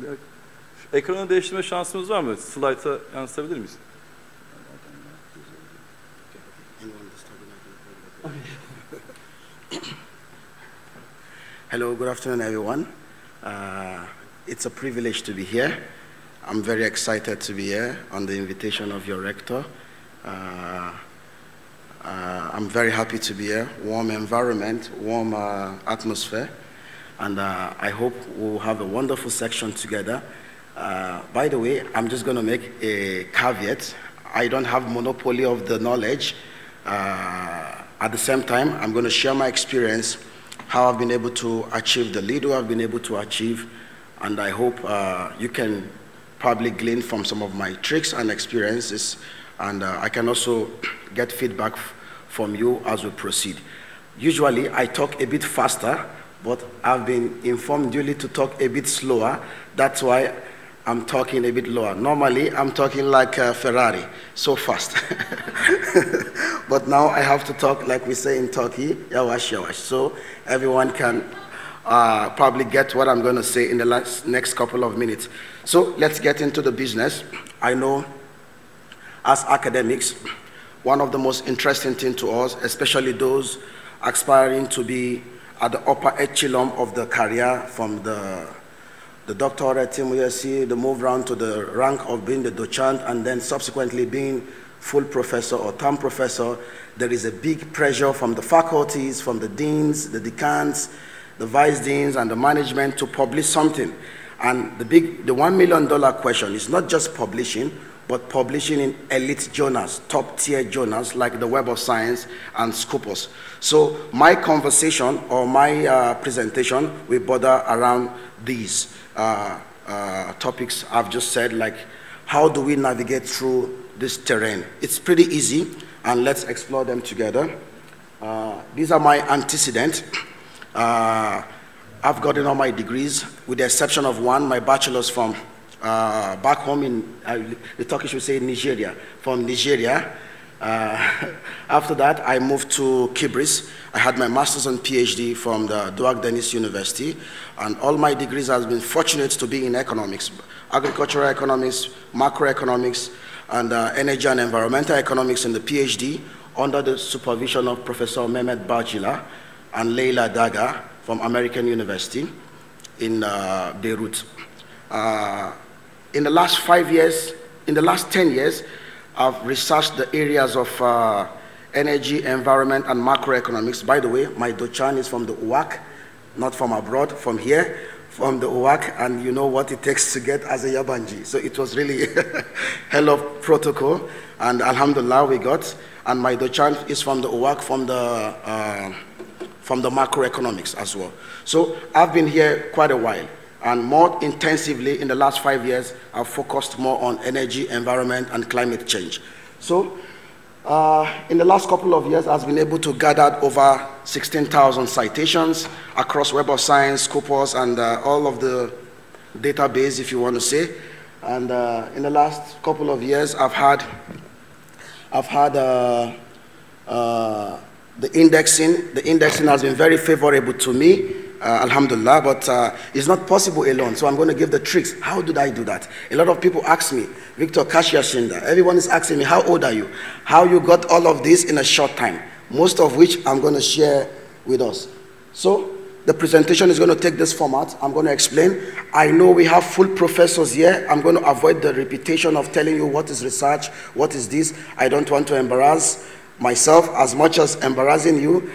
Şu ekranı değiştirme şansımız var mı? Slide'a yansıtabilir miyiz? Hello, good afternoon, everyone. It's a privilege to be here. I'm very excited to be here on the invitation of your rector. I'm very happy to be here. Warm environment, warm atmosphere, and I hope we'll have a wonderful section together. By the way, I'm just going to make a caveat. I don't have monopoly of the knowledge. At the same time, I'm going to share my experience, how I've been able to achieve the lead I've been able to achieve, and I hope you can probably glean from some of my tricks and experiences, and I can also get feedback from you as we proceed. Usually, I talk a bit faster, but I've been informed duly to talk a bit slower. That's why I'm talking a bit lower. Normally, I'm talking like a Ferrari, so fast. But now I have to talk like we say in Turkey, yawash yawash. So everyone can probably get what I'm going to say in the next couple of minutes. So let's get into the business. I know as academics, one of the most interesting things to us, especially those aspiring to be at the upper echelon of the career, from the doctorate team, we see the move round to the rank of being the docent and then subsequently being full professor or term professor. There is a big pressure from the faculties, from the deans, the decans, the vice deans, and the management to publish something. And the $1 million question is not just publishing, but publishing in elite journals, top-tier journals like the Web of Science and Scopus. So my conversation or my presentation will border around these topics I've just said, like how do we navigate through this terrain. It's pretty easy, and let's explore them together. These are my antecedents. I've gotten all my degrees, with the exception of one, my bachelor's from back home in, the Turkish would say Nigeria, from Nigeria. After that, I moved to Kibris. I had my master's and PhD from the Duak Deniz University, and all my degrees have been fortunate to be in economics, agricultural economics, macroeconomics, and energy and environmental economics in the PhD, under the supervision of Professor Mehmet Bacila and Leila Daga from American University in Beirut. In the last 5 years, in the last 10 years, I've researched the areas of energy, environment, and macroeconomics. By the way, my dochan is from the UAC, not from abroad, from here, from the UAC, and you know what it takes to get as a Yabanji. So it was really hell of protocol, and alhamdulillah we got. And my dochan is from the UAC, from the macroeconomics as well. So I've been here quite a while. And more intensively in the last 5 years, I've focused more on energy, environment, and climate change. So in the last couple of years, I've been able to gather over 16,000 citations across Web of Science, Scopus, and all of the database, if you want to say. And in the last couple of years, I've had the indexing. The indexing has been very favorable to me. Alhamdulillah, but it's not possible alone, so I'm going to give the tricks. How did I do that? A lot of people ask me, Victor Kashia Shinda, everyone is asking me, how old are you? How you got all of this in a short time? Most of which I'm going to share with us. So the presentation is going to take this format. I'm going to explain. I know we have full professors here. I'm going to avoid the repetition of telling you what is research, what is this. I don't want to embarrass myself as much as embarrassing you.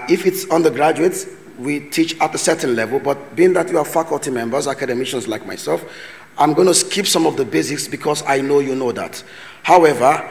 If it's undergraduates, we teach at a certain level, but being that you are faculty members, academicians like myself, I'm going to skip some of the basics because I know you know that. However,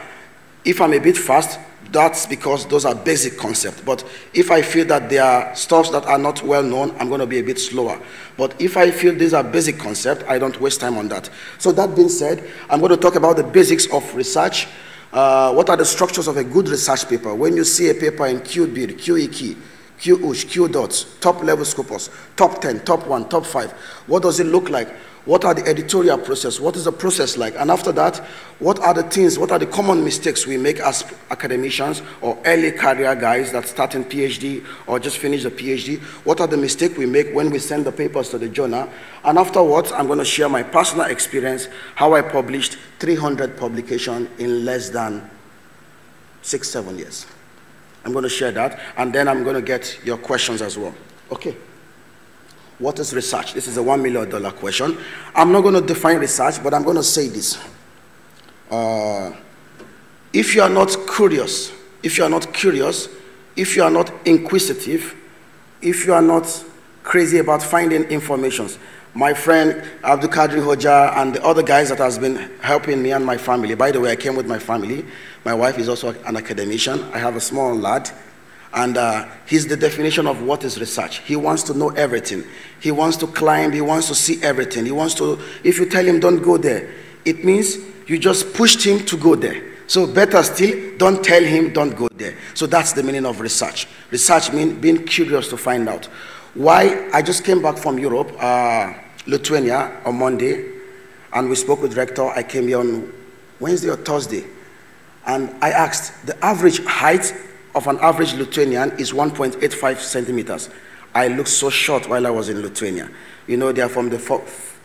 if I'm a bit fast, that's because those are basic concepts. But if I feel that there are stuffs that are not well known, I'm going to be a bit slower. But if I feel these are basic concepts, I don't waste time on that. So that being said, I'm going to talk about the basics of research. What are the structures of a good research paper? When you see a paper in QBIR, QEK, Q-USH, Q-DOTS, top-level scopus, top 10, top 1, top 5. What does it look like? What are the editorial process? What is the process like? And after that, what are the things, what are the common mistakes we make as academicians or early career guys that start in PhD or just finish the PhD? What are the mistakes we make when we send the papers to the journal? And afterwards, I'm going to share my personal experience, how I published 300 publications in less than 6-7 years. I'm going to share that, and then I'm going to get your questions as well. Okay. What is research? This is a $1 million question. I'm not going to define research, but I'm going to say this. If you are not curious, if you are not curious, if you are not inquisitive, if you are not crazy about finding information, my friend Abdulkadir Hoja and the other guys that has been helping me and my family. By the way, I came with my family. My wife is also an academician. I have a small lad. And he's the definition of what is research. He wants to know everything. He wants to climb. He wants to see everything. He wants to, if you tell him don't go there, it means you just pushed him to go there. So better still, don't tell him don't go there. So that's the meaning of research. Research means being curious to find out. Why? I just came back from Europe, Lithuania, on Monday, and we spoke with Rector. I came here on Wednesday or Thursday, and I asked, the average height of an average Lithuanian is 1.85 centimeters. I looked so short while I was in Lithuania. You know, they are from the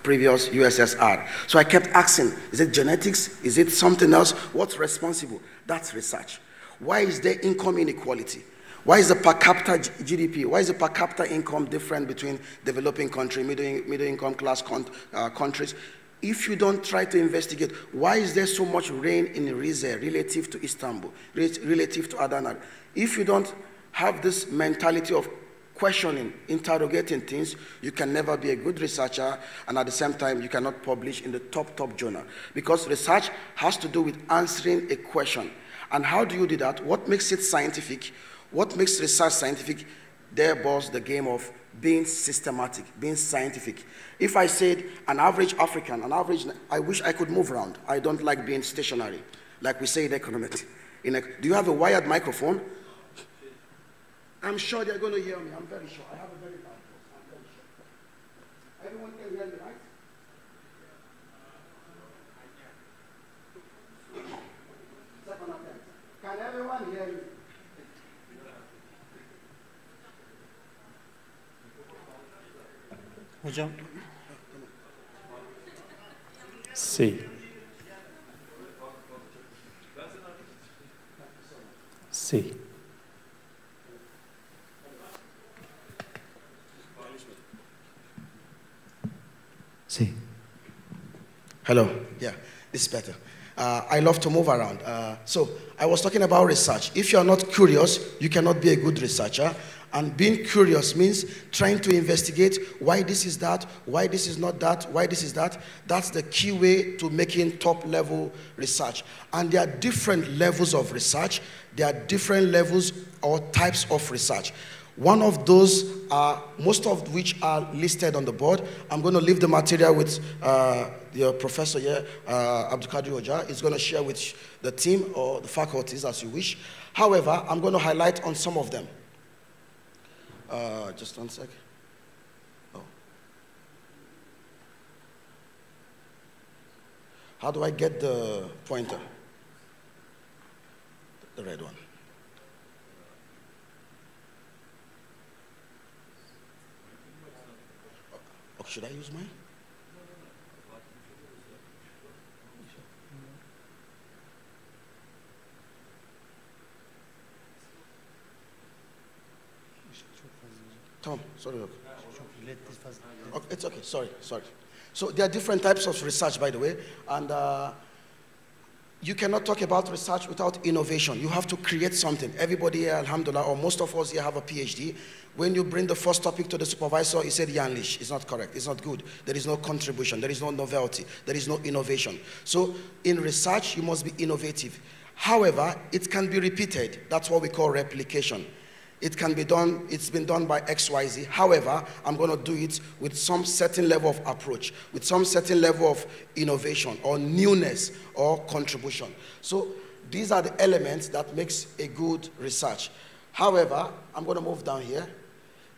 previous USSR. So I kept asking, is it genetics? Is it something else? What's responsible? That's research. Why is there income inequality? Why is the per capita GDP, why is the per capita income different between developing country, middle income class countries? If you don't try to investigate, why is there so much rain in Rize relative to Istanbul, relative to Adana? If you don't have this mentality of questioning, interrogating things, you can never be a good researcher, and at the same time, you cannot publish in the top journal. Because research has to do with answering a question. And how do you do that? What makes it scientific? What makes research scientific? There was the game of being systematic, being scientific. If I said an average African, I wish I could move around. I don't like being stationary, like we say in economics. Do you have a wired microphone? I'm sure they're going to hear me. I'm very sure. I have a very bad voice. I'm very sure. Everyone can hear me, right? Second attempt. Can everyone hear me? Hocam. C. C. C. Hello. Yeah, this is better. I love to move around. So I was talking about research. If you're not curious, you cannot be a good researcher. And being curious means trying to investigate why this is that, why this is not that, why this is that. That's the key way to making top-level research. And there are different levels of research. There are different levels or types of research. One of those are, most of which are listed on the board. I'm going to leave the material with your professor here, Abdulkadir Hoja. He's going to share with the team or the faculties as you wish. However, I'm going to highlight on some of them. Just one sec. Oh. How do I get the pointer? The red one. Oh, should I use mine? Tom, sorry. Okay, it's okay. Sorry. So there are different types of research, by the way, and you cannot talk about research without innovation. You have to create something. Everybody here, alhamdulillah, or most of us here have a PhD. When you bring the first topic to the supervisor, he said, Yanlish. It's not correct. It's not good. There is no contribution. There is no novelty. There is no innovation. So in research, you must be innovative. However, it can be repeated. That's what we call replication. It can be done, it's been done by XYZ. However, I'm going to do it with some certain level of approach, with some certain level of innovation or newness or contribution. So these are the elements that makes a good research. However, I'm going to move down here.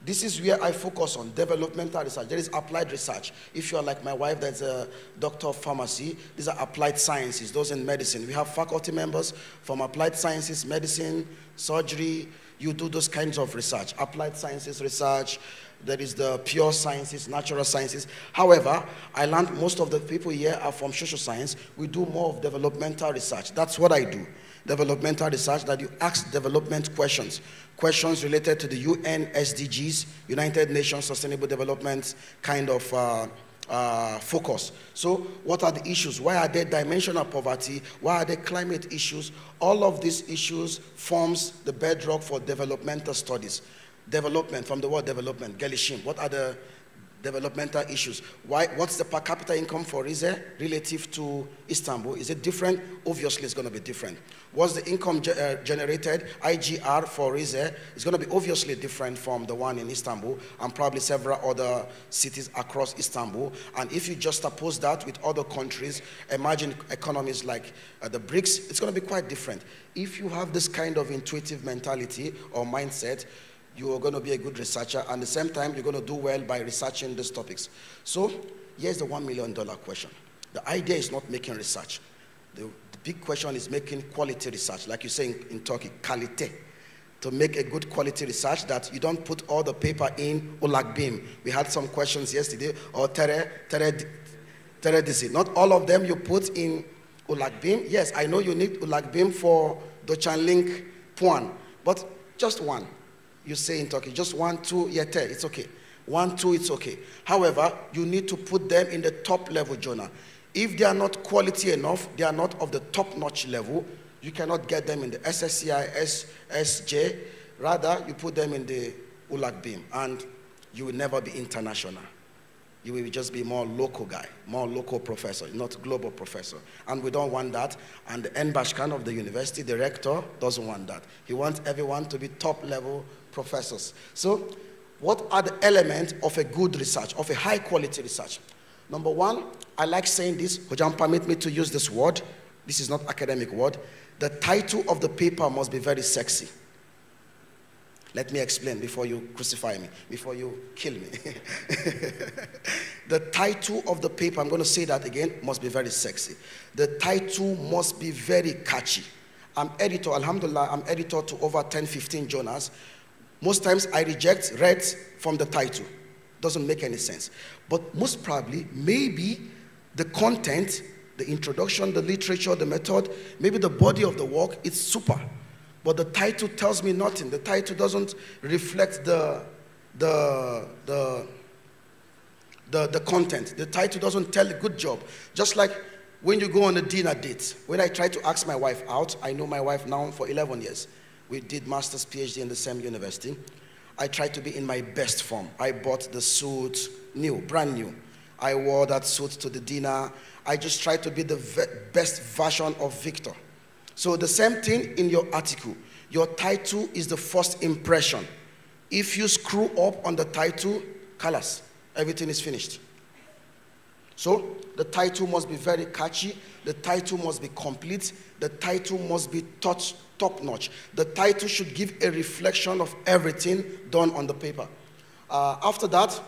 This is where I focus on developmental research. There is applied research. If you are like my wife, that's a doctor of pharmacy, these are applied sciences, those in medicine. We have faculty members from applied sciences, medicine, surgery. You do those kinds of research. Applied sciences research, there is the pure sciences, natural sciences. However, I learned most of the people here are from social science. We do more of developmental research. That's what I do. Developmental research, that you ask development questions. Questions related to the UN SDGs, United Nations Sustainable Development kind of focus. So what are the issues? Why are there dimensional poverty? Why are there climate issues? All of these issues forms the bedrock for developmental studies. Development, from the word development, Gelishim. What are the developmental issues? What's the per capita income for Rize relative to Istanbul? Is it different? Obviously, it's going to be different. What's the income generated, IGR for Rize? It's going to be obviously different from the one in Istanbul and probably several other cities across Istanbul. And if you just oppose that with other countries, imagine economies like the BRICS, it's going to be quite different. If you have this kind of intuitive mentality or mindset, you are going to be a good researcher, and at the same time, you're going to do well by researching these topics. So here's the $1 million question. The idea is not making research. The big question is making quality research, like you say in Turkey, kalite. To make a good quality research that you don't put all the paper in ulakbim. We had some questions yesterday, or teredisi. Not all of them you put in ulakbim. Yes, I know you need ulakbim for Dochanlink Puan, but just one. You say in Turkey, just 1, 2, yete, it's okay. 1, 2, it's okay. However, you need to put them in the top level journal. If they are not quality enough, they are not of the top-notch level, you cannot get them in the SSCI, SJ. Rather, you put them in the ulakbim, and you will never be international. You will just be more local guy, more local professor, not global professor. And we don't want that. And the Enbashkan of the university, the rector, doesn't want that. He wants everyone to be top-level professors. So what are the elements of a good research, of a high-quality research? Number one, I like saying this. Hojam, permit me to use this word. This is not academic word. The title of the paper must be very sexy. Let me explain before you crucify me, before you kill me. The title of the paper, I'm going to say that again, must be very sexy. The title must be very catchy. I'm editor, alhamdulillah, I'm editor to over 10, 15 journals. Most times I reject read from the title. Doesn't make any sense. But most probably, maybe the content, the introduction, the literature, the method, maybe the body of the work, it's super. But the title tells me nothing. The title doesn't reflect the content. The title doesn't tell a good job. Just like when you go on a dinner date. When I try to ask my wife out, I know my wife now for 11 years. We did master's, PhD in the same university. I try to be in my best form. I bought the suit new, brand new. I wore that suit to the dinner. I just try to be the best version of Victor. So the same thing in your article. Your title is the first impression. If you screw up on the title, kalas, everything is finished. So the title must be very catchy. The title must be complete. The title must be top-notch. The title should give a reflection of everything done on the paper. After that,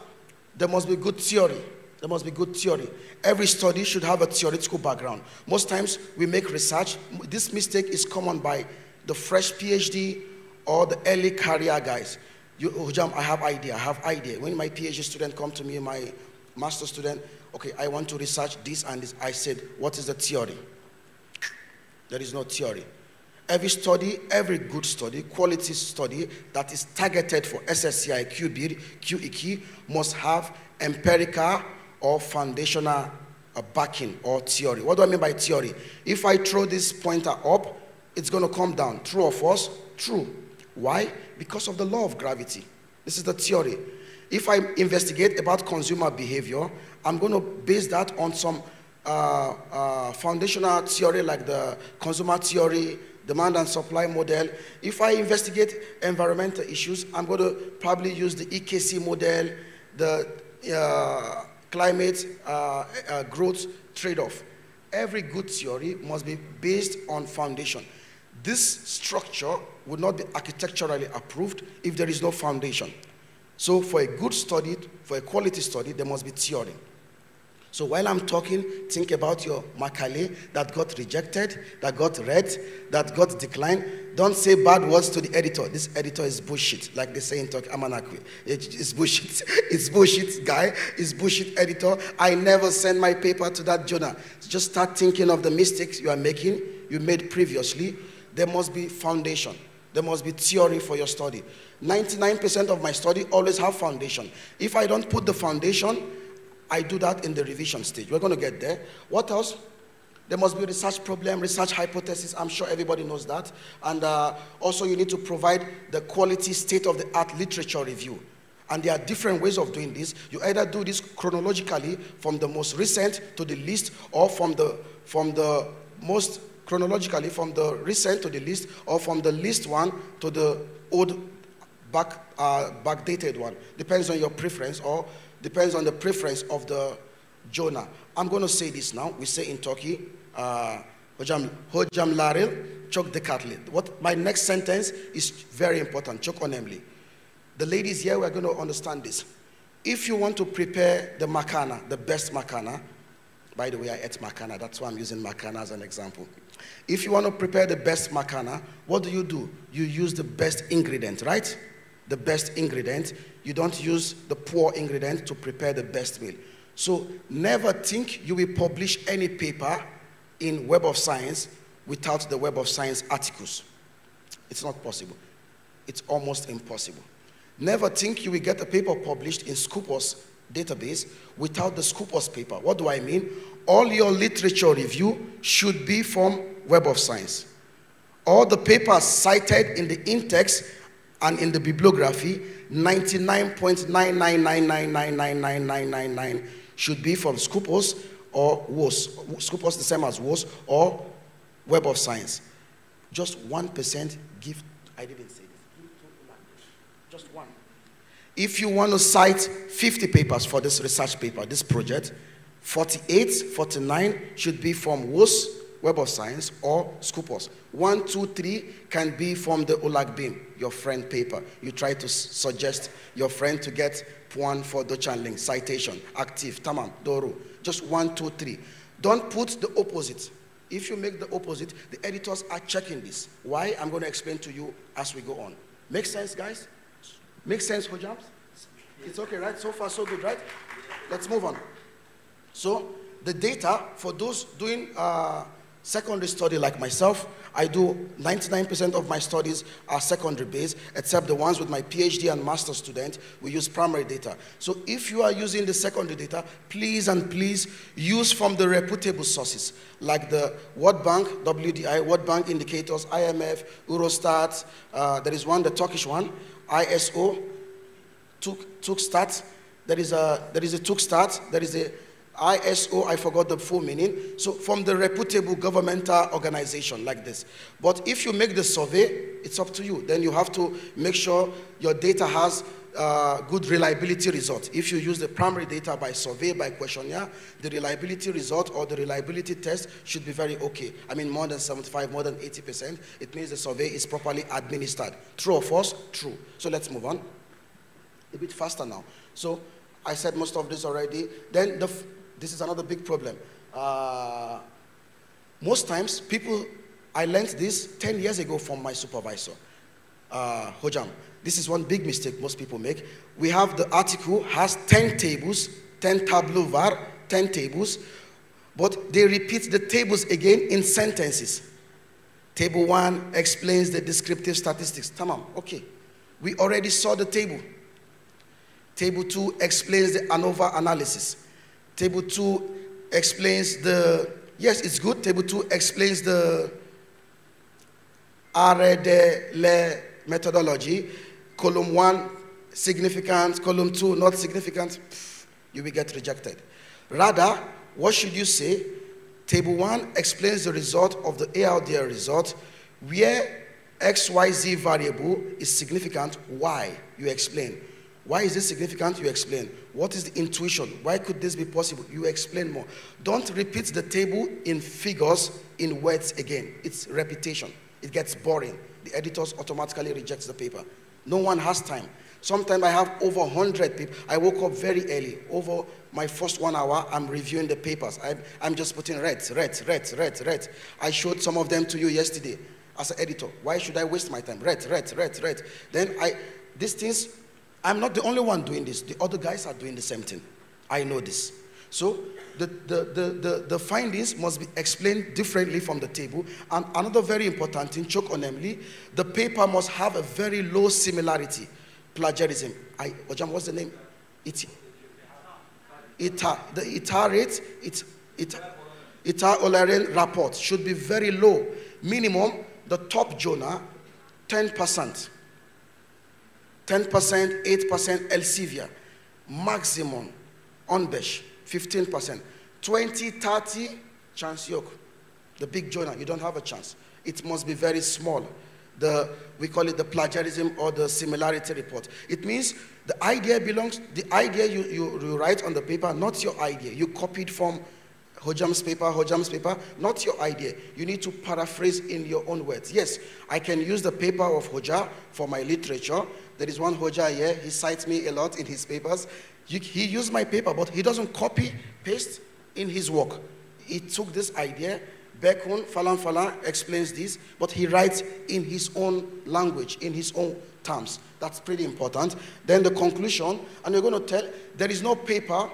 there must be good theory. There must be good theory. Every study should have a theoretical background. Most times we make research. This mistake is common by the fresh PhD or the early career guys. Hujam, I have idea. When my PhD student come to me, my master student, okay, I want to research this and this. I said, what is the theory? There is no theory. Every study, every good study, quality study that is targeted for SSCI, QEQ must have empirical or foundational backing or theory. What do I mean by theory? If I throw this pointer up, it's going to come down. True or false? True. Why? Because of the law of gravity. This is the theory. If I investigate about consumer behavior, I'm going to base that on some foundational theory like the consumer theory, demand and supply model. If I investigate environmental issues, I'm going to probably use the EKC model, the climate growth trade-off. Every good theory must be based on foundation. this structure would not be architecturally approved if there is no foundation. So for a good study, for a quality study, there must be theory. So while I'm talking, think about your Macaulay that got rejected, that got read, that got declined. Don't say bad words to the editor. This editor is bullshit, like they say in Turkey, Amanakwe. It's bullshit. It's bullshit guy. It's bullshit editor. I never send my paper to that journal. Just start thinking of the mistakes you are making, you made previously. There must be foundation. There must be theory for your study. 99% of my study always have foundation. If I don't put the foundation, I do that in the revision stage. We're going to get there. What else? There must be a research problem, research hypothesis. I'm sure everybody knows that. And also you need to provide the quality state-of-the-art literature review. And there are different ways of doing this. You either do this chronologically from the most recent to the least, or from the most chronologically from the recent to the least, or from the least one to the old backdated one. Depends on your preference, or depends on the preference of the journal. I'm going to say this now. We say in Turkey, hocam laril çok dikkatli. What my next sentence is very important. Çok önemli. The ladies here, we're going to understand this. If you want to prepare the makana, the best makana, by the way, I ate makana. That's why I'm using makana as an example. If you want to prepare the best makana, what do? You use the best ingredient, right? The best ingredient. You don't use the poor ingredient to prepare the best meal. So never think you will publish any paper in Web of Science without the Web of Science articles. It's not possible. It's almost impossible. Never think you will get a paper published in Scopus database without the Scopus paper. What do I mean? All your literature review should be from Web of Science. All the papers cited in the in-text and in the bibliography, 99.999999999 should be from Scopus or WOS. Scopus the same as WOS or Web of Science. Just 1% give, I didn't say this, give to language. Just one. If you want to cite 50 papers for this research paper, this project, 48, 49 should be from WOS, Web of Science, or Scopus. 1, 2, 3 can be from the Ulagbim, your friend paper. You try to suggest your friend to get one for Dochanling, citation, active, tamam, doru. Just 1, 2, 3. Don't put the opposite. If you make the opposite, the editors are checking this. Why? I'm going to explain to you as we go on. Make sense, guys? Make sense, hojams? It's okay, right? So far, so good, right? Let's move on. So, the data for those doing secondary study like myself, I do 99% of my studies are secondary based, except the ones with my PhD and master student, we use primary data. So if you are using the secondary data, please and please use from the reputable sources, like the World Bank, WDI, World Bank indicators, IMF, Eurostat, there is one, the Turkish one, ISO, Tukstat, there is a Tukstat, there is a ISO, I forgot the full meaning. So from the reputable governmental organization like this. But if you make the survey, it's up to you. Then you have to make sure your data has good reliability result. If you use the primary data by survey, by questionnaire, the reliability result or the reliability test should be very okay. I mean, more than 75, more than 80%. It means the survey is properly administered. True or false? True. So let's move on. A bit faster now. So I said most of this already. Then this is another big problem. Most times, I learned this 10 years ago from my supervisor. Hojam, this is one big mistake most people make. We have the article has 10 tables, 10 tableau var, 10 tables, but they repeat the tables again in sentences. Table 1 explains the descriptive statistics. Tamam, okay. We already saw the table. Table 2 explains the ANOVA analysis. Table 2 explains the, yes, it's good. Table 2 explains the RDL methodology. Column 1, significant. Column 2, not significant. You will get rejected. Rather, what should you say? Table 1 explains the result of the ALDL result, where XYZ variable is significant. Why? You explain. Why is this significant? You explain. What is the intuition? Why could this be possible? You explain more. Don't repeat the table in figures, in words again. It's repetition. it gets boring. The editors automatically reject the paper. No one has time. Sometimes I have over 100 people. I woke up very early. Over my first 1 hour, I'm reviewing the papers. I'm just putting red. I showed some of them to you yesterday as an editor. Why should I waste my time? Red. Then these things, I'm not the only one doing this. The other guys are doing the same thing. I know this. So the findings must be explained differently from the table. And another very important thing, namely, the paper must have a very low similarity. Plagiarism. What's the name? The IDARI report should be very low. Minimum, the top journal, 10%. 10%, 8% Elsevier. Maximum, Onbesh, 15%. 20, 30, chance yoke. The big journal, you don't have a chance. It must be very small. We call it the plagiarism or the similarity report. It means the idea you write on the paper, not your idea. You copied from Hojam's paper, not your idea. You need to paraphrase in your own words. Yes, I can use the paper of Hoja for my literature. There is one Hoja here, he cites me a lot in his papers. He used my paper, but he doesn't copy, paste in his work. He took this idea, Bekun, Falan explains this, but he writes in his own language, in his own terms. That's pretty important. Then the conclusion, and you're going to tell, there is no paper,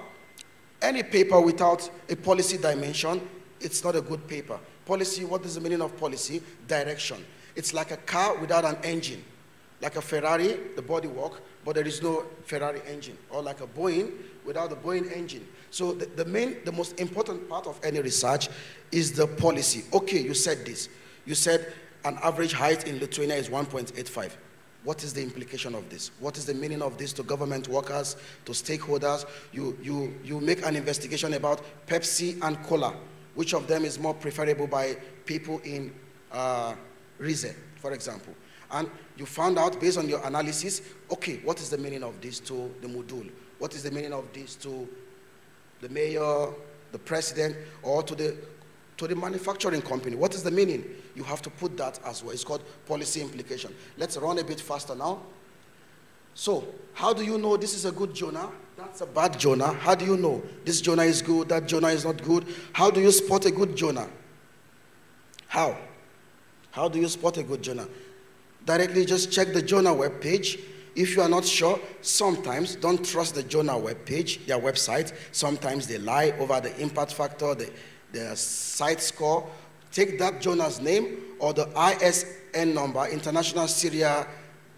any paper without a policy dimension, it's not a good paper. Policy, what is the meaning of policy? Direction. It's like a car without an engine. Like a Ferrari, the bodywork, but there is no Ferrari engine. Or like a Boeing without the Boeing engine. So the most important part of any research is the policy. Okay, you said this. You said an average height in Lithuania is 1.85. What is the implication of this? What is the meaning of this to government workers, to stakeholders? You make an investigation about Pepsi and Cola. Which of them is more preferable by people in Rize, for example? And you found out based on your analysis, okay, what is the meaning of this to the module? What is the meaning of this to the mayor, the president, or to the manufacturing company? What is the meaning? You have to put that as well. It's called policy implication. Let's run a bit faster now. So, how do you know this is a good journal? That's a bad journal. How do you know this journal is good, that journal is not good? How do you spot a good journal? How? How do you spot a good journal? Directly just check the journal web page. If you are not sure, sometimes don't trust the journal web page, their website. Sometimes they lie over the impact factor, the site score. Take that journal's name or the ISN number, International Serial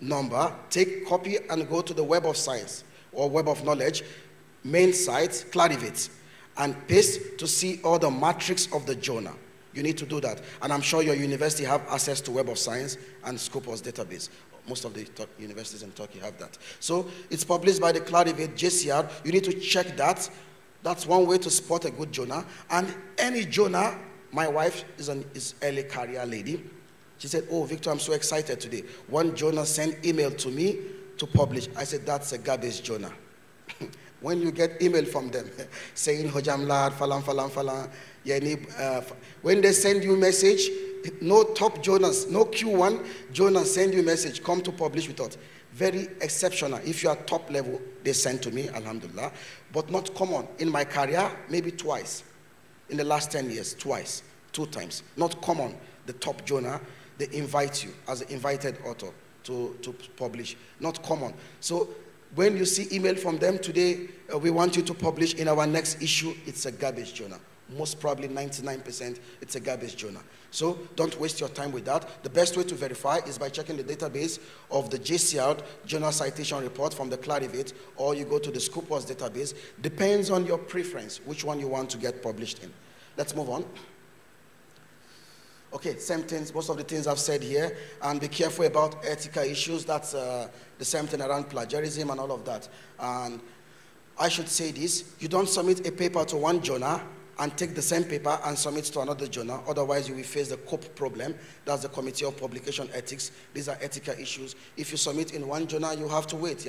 Number. Take copy and go to the Web of Science or Web of Knowledge, main site, Clarivate, and paste to see all the matrix of the journal. You need to do that. And I'm sure your university have access to Web of Science and Scopus database. Most of the universities in Turkey have that. So it's published by the Clarivate, JCR. You need to check that. That's one way to spot a good journal. And any journal, my wife is early career lady. She said, oh, Victor, I'm so excited today. One journal sent email to me to publish. I said, that's a garbage journal. When you get email from them saying, Hojam lad, falan, when they send you message, no top journals, no Q1 journals send you message, come to publish with us. Very exceptional. If you are top level, they send to me, alhamdulillah, but not common. In my career, maybe twice. In the last 10 years, twice, 2 times. Not common. The top journal, they invite you as an invited author to publish. Not common. So when you see email from them today, we want you to publish in our next issue, it's a garbage journal. Most probably 99%, it's a garbage journal. So don't waste your time with that. The best way to verify is by checking the database of the JCR Journal Citation Report from the Clarivate, or you go to the Scopus database. Depends on your preference, which one you want to get published in. Let's move on. Okay, same things, most of the things I've said here, and be careful about ethical issues. That's the same thing around plagiarism and all of that. And I should say this, you don't submit a paper to one journal and take the same paper and submit to another journal. Otherwise, you will face the COPE problem. That's the Committee of Publication Ethics. These are ethical issues. If you submit in one journal, you have to wait,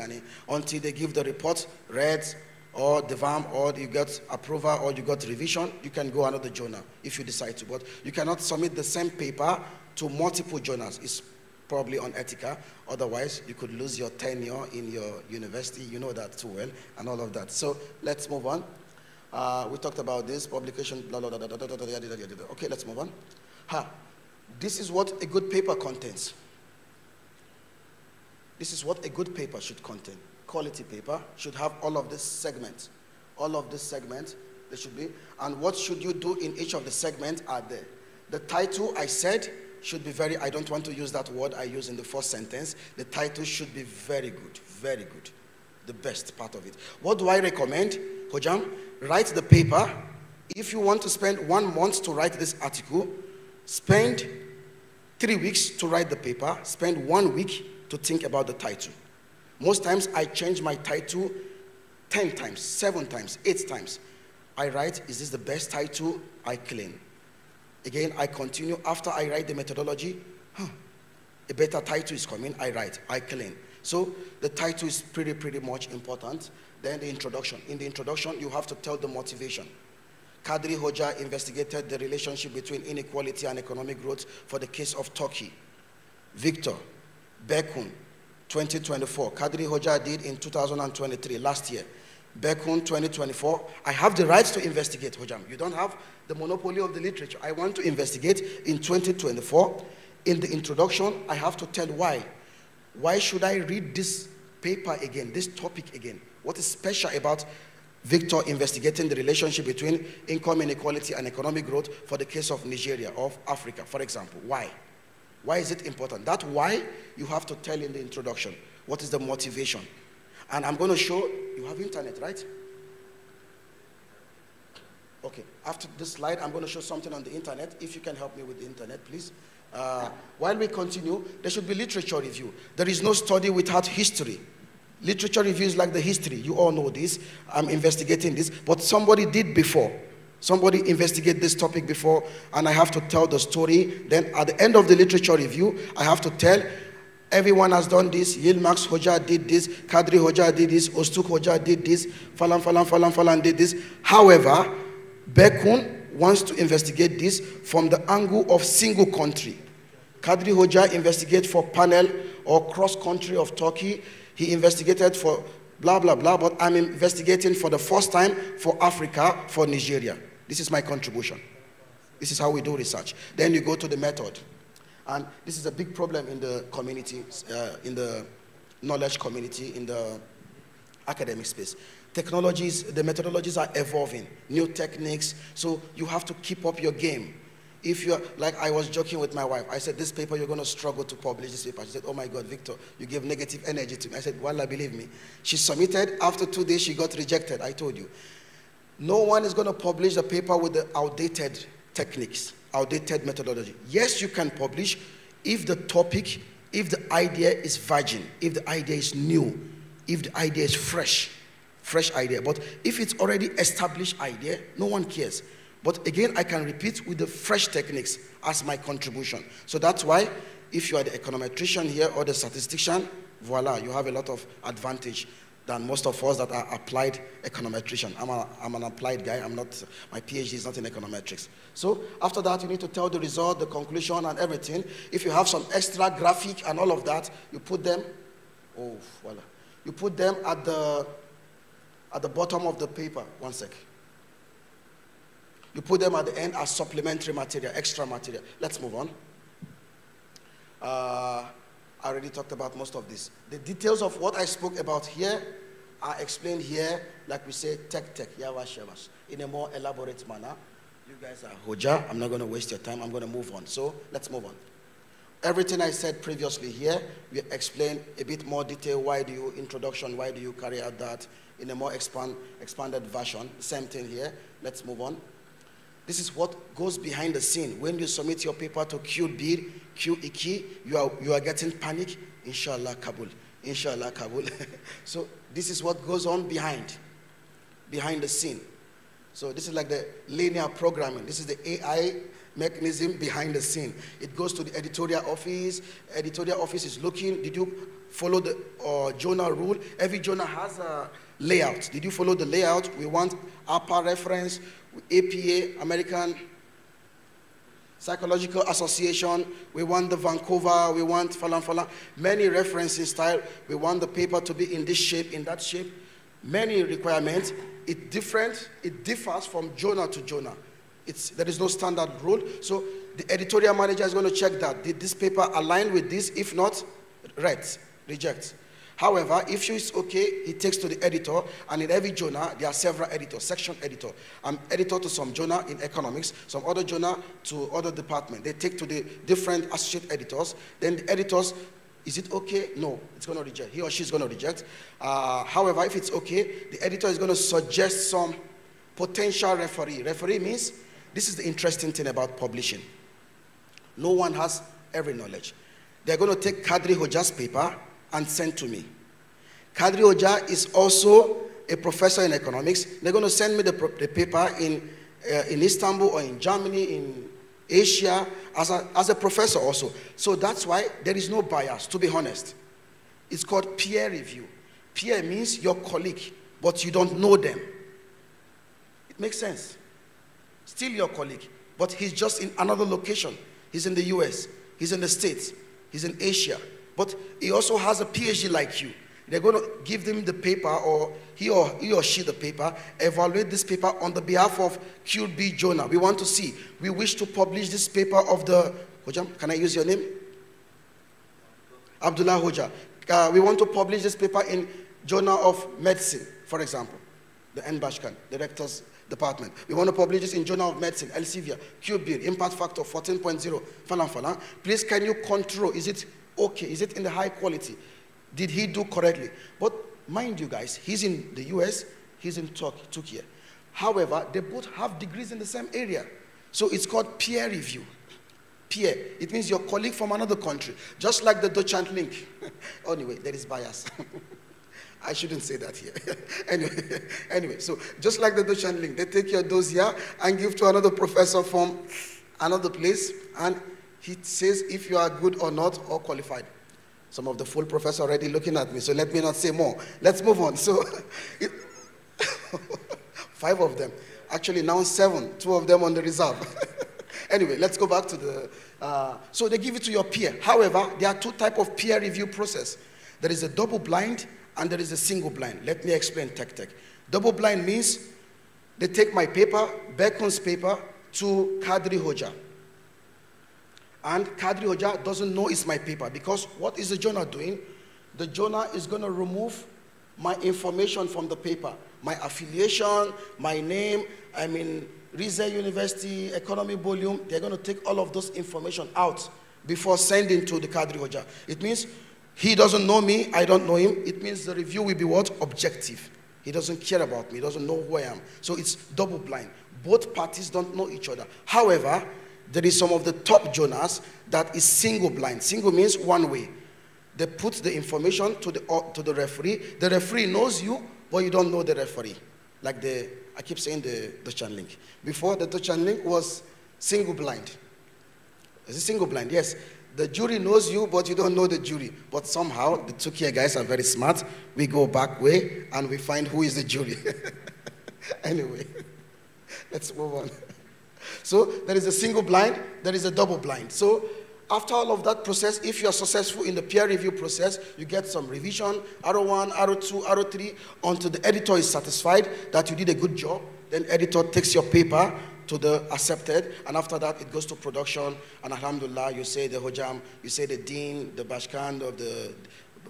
until they give the report read, or DVAM, or you got approval, or you got revision, you can go another journal if you decide to. But you cannot submit the same paper to multiple journals. It's probably unethical. Otherwise, you could lose your tenure in your university. You know that too well, and all of that. So let's move on. We talked about this, publication, blah, blah, blah, blah, blah, blah, blah, blah, blah. Okay, let's move on. This is what a good paper contains. This is what a good paper should contain. Quality paper should have all of this segments. All of this segment, there should be. And what should you do in each of the segments are there. The title, I said, should be very, I don't want to use that word I use in the first sentence. The title should be very good, very good. The best part of it. What do I recommend? Hojam, write the paper. If you want to spend 1 month to write this article, spend 3 weeks to write the paper, spend 1 week to think about the title. Most times I change my title 10 times, 7 times, 8 times. I write, is this the best title? I clean. Again, I continue. After I write the methodology, a better title is coming, I write, I clean. So the title is pretty much important. Then the introduction. In the introduction, you have to tell the motivation. Kadri Hoja investigated the relationship between inequality and economic growth for the case of Turkey. Victor, Bekun, 2024. Kadri Hoja did in 2023, last year. Bekun, 2024. I have the right to investigate, Hojam. You don't have the monopoly of the literature. I want to investigate in 2024. In the introduction, I have to tell why. Why should I read this paper again, this topic again? What is special about Victor investigating the relationship between income inequality and economic growth for the case of Nigeria, of Africa, for example? Why? Why is it important? That why you have to tell in the introduction. What is the motivation? And I'm going to show, you have internet, right? Okay, after this slide, I'm going to show something on the internet. If you can help me with the internet, please. While we continue, there should be literature review. There is no study without history. Literature review is like the history. You all know this. I'm investigating this. But somebody did before. Somebody investigated this topic before, and I have to tell the story. Then at the end of the literature review, I have to tell everyone has done this. Yilmaz Hoja did this. Kadri Hoja did this. Ostuk Hoja did this. Falan did this. However, Bekun wants to investigate this from the angle of single country. Kadri Hoja investigated for panel or cross-country of Turkey. He investigated for blah, blah, blah, but I'm investigating for the first time for Africa, for Nigeria. This is my contribution. This is how we do research. Then you go to the method. And this is a big problem in the community, in the knowledge community, in the academic space. Technologies, the methodologies are evolving, new techniques, so you have to keep up your game. If you're, like I was joking with my wife, I said, this paper, you're going to struggle to publish this paper. She said, oh my God, Victor, you give negative energy to me. I said, Wallah, believe me. She submitted. After 2 days, she got rejected. I told you. No one is going to publish a paper with the outdated techniques, outdated methodology. Yes, you can publish if the topic, if the idea is virgin, if the idea is new, if the idea is fresh idea. But if it's already established idea, no one cares. But again, I can repeat with the fresh techniques as my contribution. So that's why if you are the econometrician here or the statistician, voila, you have a lot of advantage than most of us that are applied econometrician. I'm an applied guy. I'm not, my PhD is not in econometrics. So after that, you need to tell the result, the conclusion and everything. If you have some extra graphic and all of that, you put them, oh, voila. You put them at the bottom of the paper. One sec. You put them at the end as supplementary material, extra material. Let's move on. I already talked about most of this. The details of what I spoke about here are explained here, like we say, tech, yawash, in a more elaborate manner. You guys are Hoja. I'm not going to waste your time. I'm going to move on. So let's move on. Everything I said previously here, we explained a bit more detail. Why do you introduction? Why do you carry out that in a more expanded version? Same thing here. Let's move on. This is what goes behind the scene. When you submit your paper to QBIR, QIKI, you are getting panic. Inshallah, Kabul. Inshallah, Kabul. So this is what goes on behind the scene. So this is like the linear programming. This is the AI mechanism behind the scene. It goes to the editorial office. Editorial office is looking. Did you follow the journal rule? Every journal has a layout. Did you follow the layout? We want APA reference, APA, American Psychological Association. We want the Vancouver. We want falan. Many referencing style. We want the paper to be in this shape, in that shape. Many requirements. It differs from journal to journal. There is no standard rule. So the editorial manager is going to check that. Did this paper align with this? If not, reject. However, if it's okay, he takes to the editor, and in every journal, there are several editors, section editor. I'm editor to some journal in economics, some other journal to other department. They take to the different associate editors. Then the editors, is it okay? No, it's going to reject. He or she is going to reject. However, if it's okay, the editor is going to suggest some potential referee. Referee means, this is the interesting thing about publishing. No one has every knowledge. They're going to take Kadri Hoja's paper and send to me. Kadri Hoja is also a professor in economics. They're going to send me the paper in Istanbul or in Germany, in Asia, as a professor also. So that's why there is no bias, to be honest. It's called peer review. Peer means your colleague, but you don't know them. It makes sense. Still your colleague, but he's just in another location. He's in the US, he's in the States, he's in Asia, but he also has a PhD like you. They're going to give them the paper, or he or she the paper, evaluate this paper on the behalf of QB Journal. We want to see, we wish to publish this paper of the, Hojam, can I use your name? Abdullah Hoja. We want to publish this paper in Journal of Medicine, for example, the NBashkan, Director's Department. We want to publish this in Journal of Medicine, Elsevier, QB, impact factor 14.0, falan. Please, can you control, is it okay? Is it in the high quality? Did he do correctly? But mind you guys, he's in the US, he's in Turkey. However, they both have degrees in the same area. So it's called peer review. Peer, it means your colleague from another country. Just like the Deutschland link. Anyway, there is bias. I shouldn't say that here. Anyway, so just like the Deutschland link, they take your dossier and give to another professor from another place, and he says if you are good or not, or qualified. Some of the full professors already looking at me, so let me not say more. Let's move on. So, 5 of them. Actually, now 7. 2 of them on the reserve. Anyway, let's go back to the... so they give it to your peer. However, there are 2 types of peer review process. There is a double blind and there is a single blind. Let me explain tech. Double blind means they take my paper, Becon's paper, to Kadri Hoja. And Kadri Hoja doesn't know it's my paper, because what is the journal doing? The journal is going to remove my information from the paper. My affiliation, my name, I'm in Rize University, economy volume. They're going to take all of those information out before sending to the Kadri Hoja. It means he doesn't know me, I don't know him. It means the review will be what? Objective. He doesn't care about me, he doesn't know who I am. So it's double blind. Both parties don't know each other. However, there is some of the top journals that is single blind. Single means one way. They put the information to the referee. The referee knows you, but you don't know the referee. Like I keep saying the Deutschland link. Before, the Deutschland link was single blind. Is it single blind? Yes. The jury knows you, but you don't know the jury. But somehow, the Turkey guys are very smart. We go back way, and we find who is the jury. Anyway, let's move on. So there is a single blind, there is a double blind. So after all of that process, if you are successful in the peer review process, you get some revision, R1, R2, R3, until the editor is satisfied that you did a good job. Then editor takes your paper to the accepted, and after that it goes to production, and alhamdulillah, you say the Hojam, you say the Dean, the Bashkan of the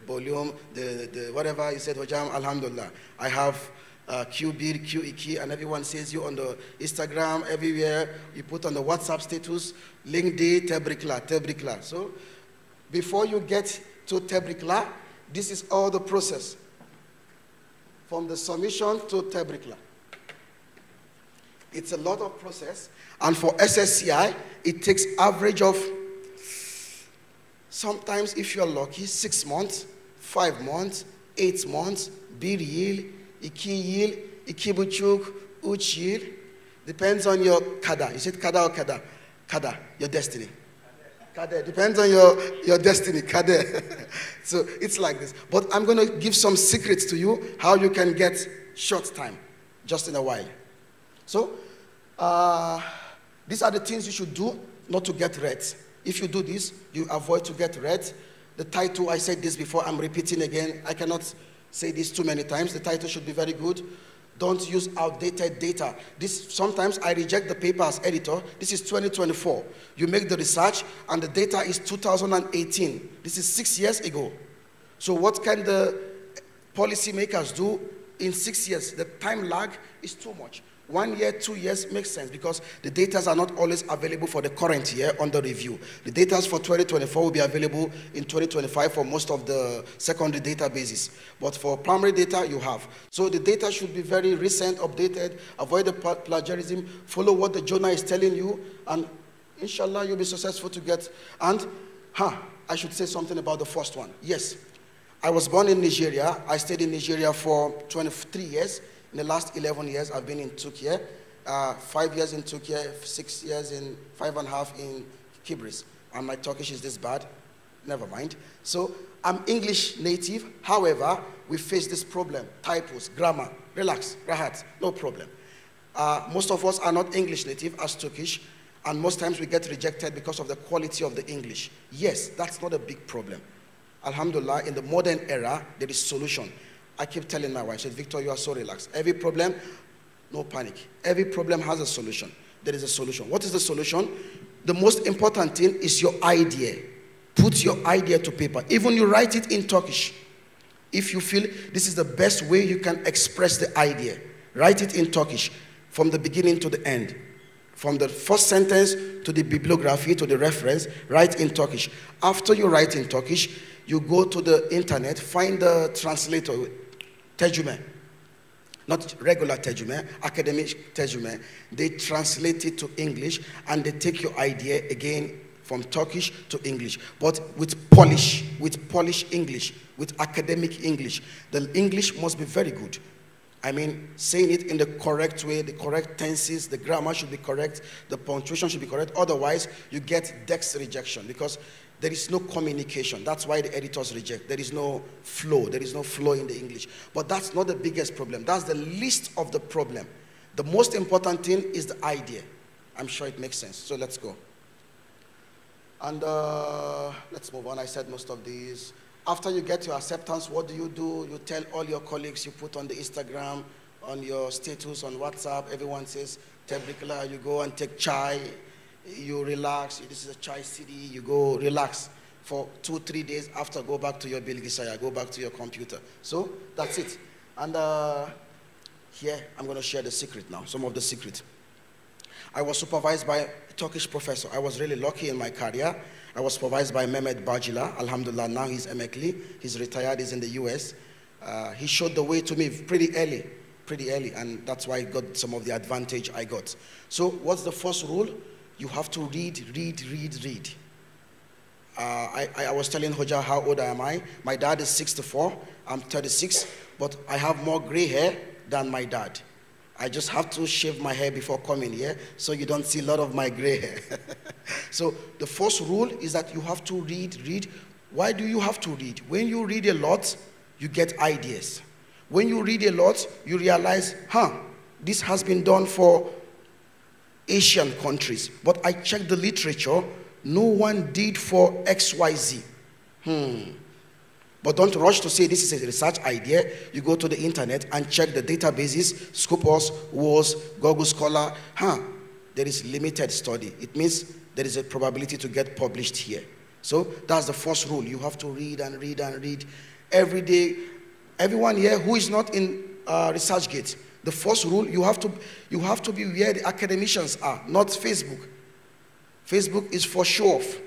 volume, the whatever, you said Hojam, alhamdulillah. I have QB, QEK, and everyone sees you on the Instagram, everywhere. You put on the WhatsApp status, LinkedIn, Tebrikla. So before you get to Tebrikla, this is all the process. From the submission to Tebrikla. It's a lot of process. And for SSCI, it takes average of, sometimes if you're lucky, 6 months, 5 months, 8 months, bir yıl, 2 yıl, 2,5, Uchil. Depends on your kada. Is it kada or kada? Kada, your destiny. Kade. Depends on your destiny. Kade. So it's like this. But I'm going to give some secrets to you how you can get short time, just in a while. So, these are the things you should do not to get red. If you do this, you avoid to get red. The title, I said this before, I'm repeating again. I cannot say this too many times. The title should be very good. Don't use outdated data. Sometimes I reject the paper as editor. This is 2024. You make the research and the data is 2018. This is 6 years ago. So what can the policymakers do in 6 years? The time lag is too much. 1 year, 2 years makes sense because the data are not always available for the current year under review. The data for 2024 will be available in 2025 for most of the secondary databases. But for primary data, you have. So the data should be very recent, updated, avoid the plagiarism, follow what the journal is telling you, and inshallah, you'll be successful to get. And, I should say something about the first one. Yes, I was born in Nigeria. I stayed in Nigeria for 23 years. In the last 11 years, I've been in Turkey, 5 years in Turkey, 6 years in, 5.5 in Kibris. And my Turkish is this bad. Never mind. So I'm English native. However, we face this problem. Typos, grammar, relax, rahat, no problem. Most of us are not English native as Turkish. And most times we get rejected because of the quality of the English. Yes, that's not a big problem. Alhamdulillah, in the modern era, there is solution. I keep telling my wife, I said, Victor, you are so relaxed. Every problem, no panic. Every problem has a solution. There is a solution. What is the solution? The most important thing is your idea. Put your idea to paper. Even you write it in Turkish. If you feel this is the best way you can express the idea, write it in Turkish from the beginning to the end. From the first sentence to the bibliography to the reference, write in Turkish. After you write in Turkish, you go to the internet, find the translator, tercüme, not regular tercüme, academic tercüme. They translate it to English and they take your idea again from Turkish to English, but with polish English, with academic English. The English must be very good. I mean, saying it in the correct way, the correct tenses, the grammar should be correct, the punctuation should be correct. Otherwise, you get Dex rejection because there is no communication. That's why the editors reject. There is no flow. There is no flow in the English. But that's not the biggest problem. That's the least of the problem. The most important thing is the idea. I'm sure it makes sense. So let's go. And let's move on. I said most of these. After you get your acceptance, what do? You tell all your colleagues, you put on the Instagram, on your status, on WhatsApp. Everyone says, Tebrikler, you go and take chai. You relax. This is a chai city. You go relax for 2-3 days. After, go back to your bilgisayar, go back to your computer. So that's it. And here, I'm going to share the secret now, some of the secret. I was supervised by a Turkish professor. I was really lucky in my career. I was supervised by Mehmet Bacila. Alhamdulillah, now he's emekli. He's retired, he's in the US. He showed the way to me pretty early, and that's why I got some of the advantage I got. So what's the first rule? You have to read. I was telling Hoja how old am I. My dad is 64, I'm 36, but I have more gray hair than my dad. I just have to shave my hair before coming here, so you don't see a lot of my gray hair. So the first rule is that you have to read. Why do you have to read? When you read a lot, you get ideas. When you read a lot, you realize, this has been done for Asian countries. But I checked the literature, no one did for XYZ. But don't rush to say this is a research idea. You go to the internet and check the databases, Scopus, WOS, Google Scholar. There is limited study. It means there is a probability to get published here. So that's the first rule. You have to read and read and read every day. Everyone here who is not in ResearchGate, the first rule, you have to be where the academicians are, not Facebook. Facebook is for show off.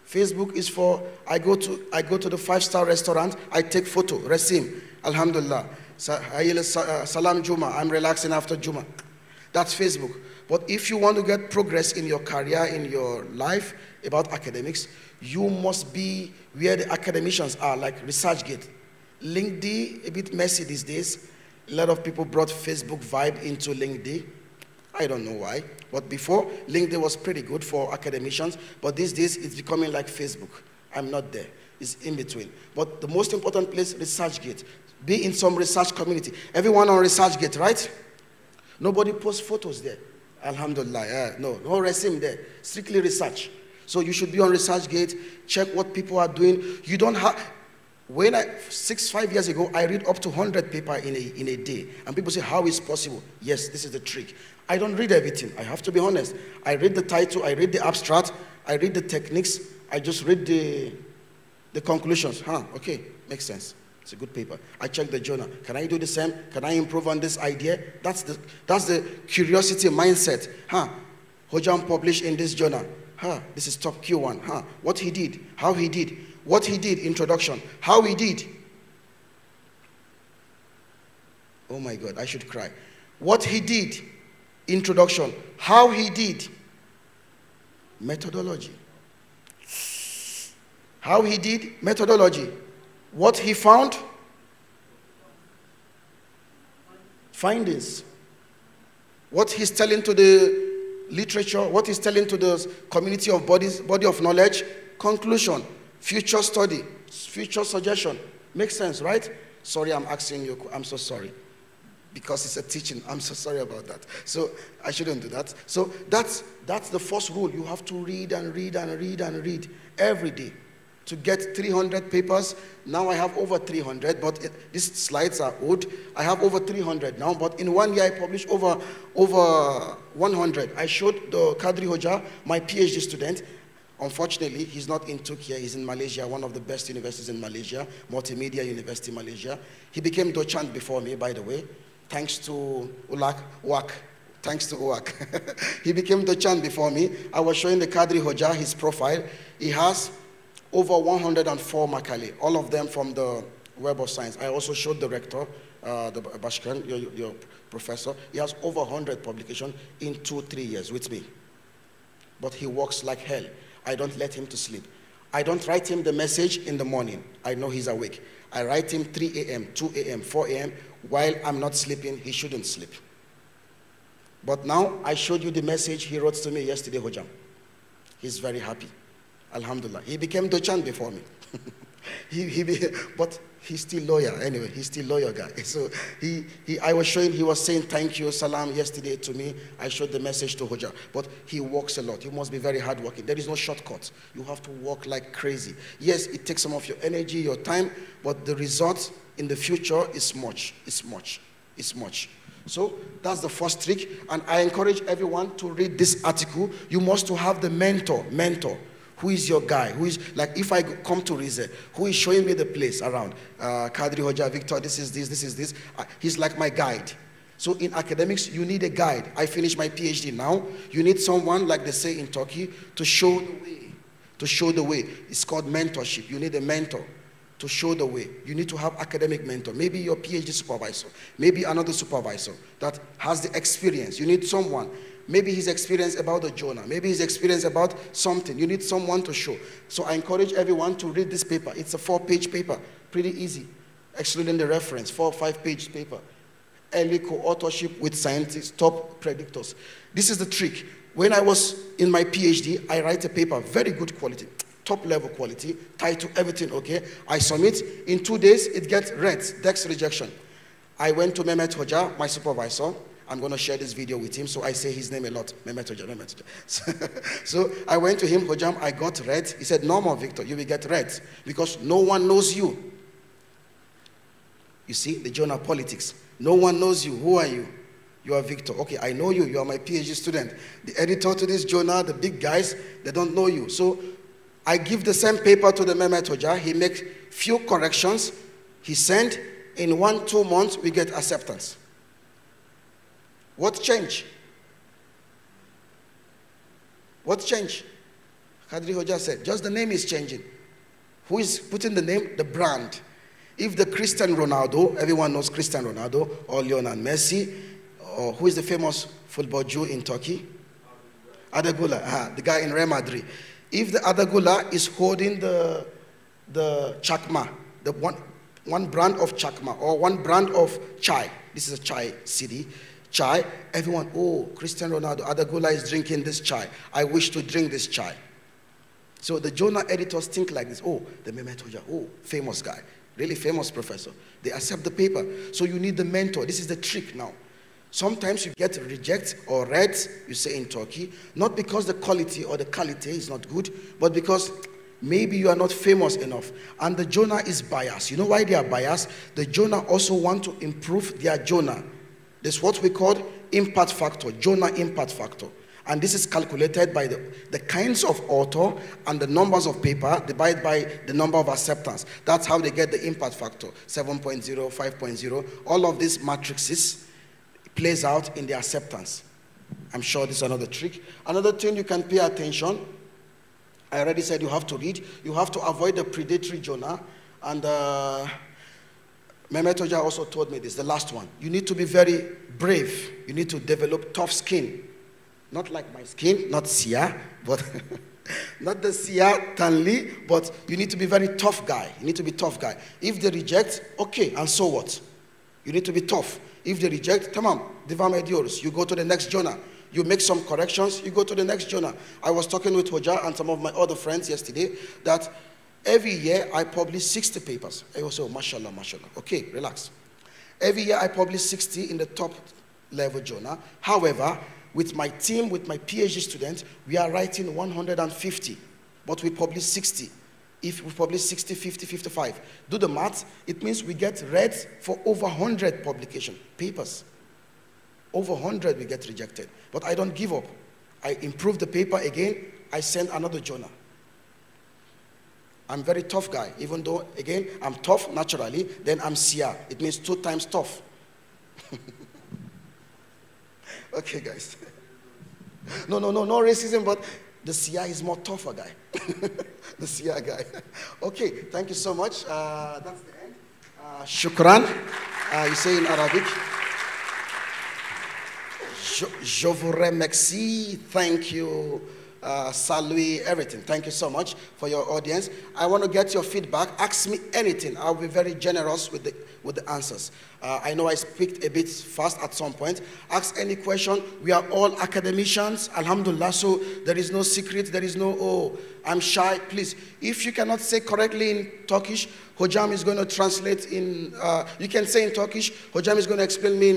Facebook is for, I go to the 5-star restaurant, I take photo, Rasim, Alhamdulillah. Salam Juma, I'm relaxing after Juma. That's Facebook. But if you want to get progress in your career, in your life, about academics, you must be where the academicians are, like ResearchGate. LinkedIn, a bit messy these days. A lot of people brought Facebook vibe into LinkedIn. I don't know why. But before, LinkedIn was pretty good for academicians. But these days, it's becoming like Facebook. I'm not there. It's in between. But the most important place, ResearchGate. Be in some research community. Everyone on ResearchGate, right? Nobody posts photos there. Alhamdulillah. No resume there. Strictly research. So you should be on ResearchGate. Check what people are doing. You don't have... When 5 years ago, I read up to 100 papers in a day. And people say, how is possible? Yes, this is the trick. I don't read everything. I have to be honest. I read the title. I read the abstract. I read the techniques. I just read the conclusions. Okay, makes sense. It's a good paper. I check the journal. Can I do the same? Can I improve on this idea? That's the curiosity mindset. Hojam published in this journal. This is top Q1. What he did, how he did, what he did, introduction, how he did. Oh my God, I should cry. What he did, introduction, how he did, methodology. How he did, methodology. What he found, findings. What he's telling to the literature, what he's telling to the community of body of knowledge, conclusion, future study, future suggestion. Makes sense, right? Sorry, I'm asking you, I'm so sorry. Because it's a teaching, I'm so sorry about that. So I shouldn't do that. So that's the first rule. You have to read and read and read and read every day. To get 300 papers, now I have over 300, but these slides are old. I have over 300 now, but in 1 year I published over 100. I showed the Kadri Hoja, my PhD student. Unfortunately, he's not in Turkey, he's in Malaysia, one of the best universities in Malaysia, Multimedia University, Malaysia. He became docent before me, by the way, thanks to Uwak. Thanks to Uwak. He became docent before me. I was showing the Kadri Hoja, his profile. He has over 104 Makali, all of them from the Web of Science. I also showed the rector, the Bashkan, your professor. He has over 100 publications in 2-3 years with me. But he works like hell. I don't let him to sleep. I don't write him the message in the morning. I know he's awake. I write him 3 a.m., 2 a.m., 4 a.m. While I'm not sleeping, he shouldn't sleep. But now, I showed you the message he wrote to me yesterday, Hojam. He's very happy. Alhamdulillah. He became docent before me. But he's still lawyer. Anyway, he's still lawyer guy. So I was showing, he was saying thank you, salam yesterday to me. I showed the message to Hoja. But he works a lot. You must be very hardworking. There is no shortcut. You have to work like crazy. Yes, it takes some of your energy, your time, but the result in the future is much. It's much. It's much. So that's the first trick. And I encourage everyone to read this article. You must have the mentor. Who is your guy? Who is, like, if I come to Rize, who is showing me the place around? Kadri Hoja, Victor, this is this. He's like my guide. So in academics, you need a guide. I finished my PhD now. You need someone, like they say in Turkey, to show the way. To show the way. It's called mentorship. You need a mentor to show the way. You need to have academic mentor. Maybe your PhD supervisor. Maybe another supervisor that has the experience. You need someone. Maybe his experience about the journal. Maybe his experience about something. You need someone to show. So I encourage everyone to read this paper. It's a 4-page paper. Pretty easy. Excluding the reference. 4 or 5-page paper. Early co-authorship with scientists, top predictors. This is the trick. When I was in my PhD, I write a paper, very good quality, top level quality, title, everything okay. I submit. In 2 days, it gets read, Dex rejection. I went to Mehmet Hoja, my supervisor. I'm going to share this video with him, so I say his name a lot. Mehmet Hoja. So I went to him, Hojam, I got read. He said, no more, Victor, you will get read because no one knows you. You see, the journal politics. No one knows you. Who are you? You are Victor. Okay, I know you. You are my PhD student. The editor to this journal, the big guys, they don't know you. So I give the same paper to the Mehmet Hoja. He makes few corrections. He sent. In 1-2 months, we get acceptance. What changed? What changed? Kadri Hoja said, just the name is changing. Who is putting the name? The brand. If the Cristiano Ronaldo, everyone knows Cristiano Ronaldo, or Lionel Messi, or who is the famous football Jew in Turkey? Adagula, the guy in Real Madrid. If the Adagula is holding the chakma, the one brand of chakma, or one brand of chai, This is a chai city. Chai, everyone, oh, Cristiano Ronaldo, Adagola is drinking this chai. I wish to drink this chai. So the journal editors think like this. Oh, the Mehmet Hoca, oh, famous guy, really famous professor. They accept the paper. So you need the mentor. This is the trick now. Sometimes you get reject or read, you say in Turkey, not because the quality or the quality is not good, but because maybe you are not famous enough. And the journal is biased. You know why they are biased? The journal also want to improve their journal. That's what we call impact factor, journal impact factor. And this is calculated by the kinds of author and the numbers of paper divided by the number of acceptance. That's how they get the impact factor, 7.0, 5.0. All of these matrices plays out in the acceptance. I'm sure this is another trick. Another thing you can pay attention, I already said you have to read. You have to avoid the predatory journal. And Mehmet Hoca also told me this, the last one. You need to be very brave. You need to develop tough skin. Not like my skin, not Sia, but not the Sia Tanli, but you need to be very tough guy. You need to be tough guy. If they reject, okay, and so what? You need to be tough. If they reject, tamam, devam ediyoruz. You go to the next journal. You make some corrections, you go to the next journal. I was talking with Hoja and some of my other friends yesterday that every year I publish 60 papers. I was so, mashallah, mashallah. Okay, relax. Every year I publish 60 in the top level journal. However, with my team, with my PhD students, we are writing 150, but we publish 60. If we publish 60, 50, 55, do the math, it means we get read for over 100 publication papers. Over 100 we get rejected. But I don't give up. I improve the paper again, I send another journal. I'm a very tough guy, even though, again, I'm tough naturally, then I'm Sia. It means 2 times tough. Okay, guys. No racism, but the Sia is more tougher guy. The Sia guy. Okay, thank you so much. That's the end. Shukran. You say in Arabic. Je vous remercie. Thank you. Salut, everything. Thank you so much for your audience. I want to get your feedback. Ask me anything. I'll be very generous with the answers. I know I speak a bit fast at some point. Ask any question. We are all academicians, alhamdulillah, so there is no secret, there is no, oh, I'm shy. Please, if you cannot say correctly in Turkish, Hocam is going to translate in, you can say in Turkish, Hocam is going to explain me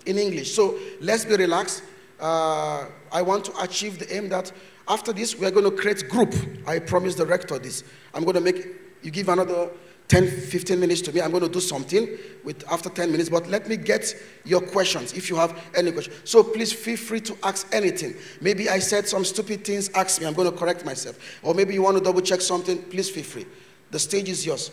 in English. So let's be relaxed. I want to achieve the aim that after this, we are going to create group. I promised the rector this. I'm going to make, you give another 10, 15 minutes to me. I'm going to do something after 10 minutes, but let me get your questions if you have any questions. So please feel free to ask anything. Maybe I said some stupid things, ask me. I'm going to correct myself. Or maybe you want to double check something, please feel free. The stage is yours.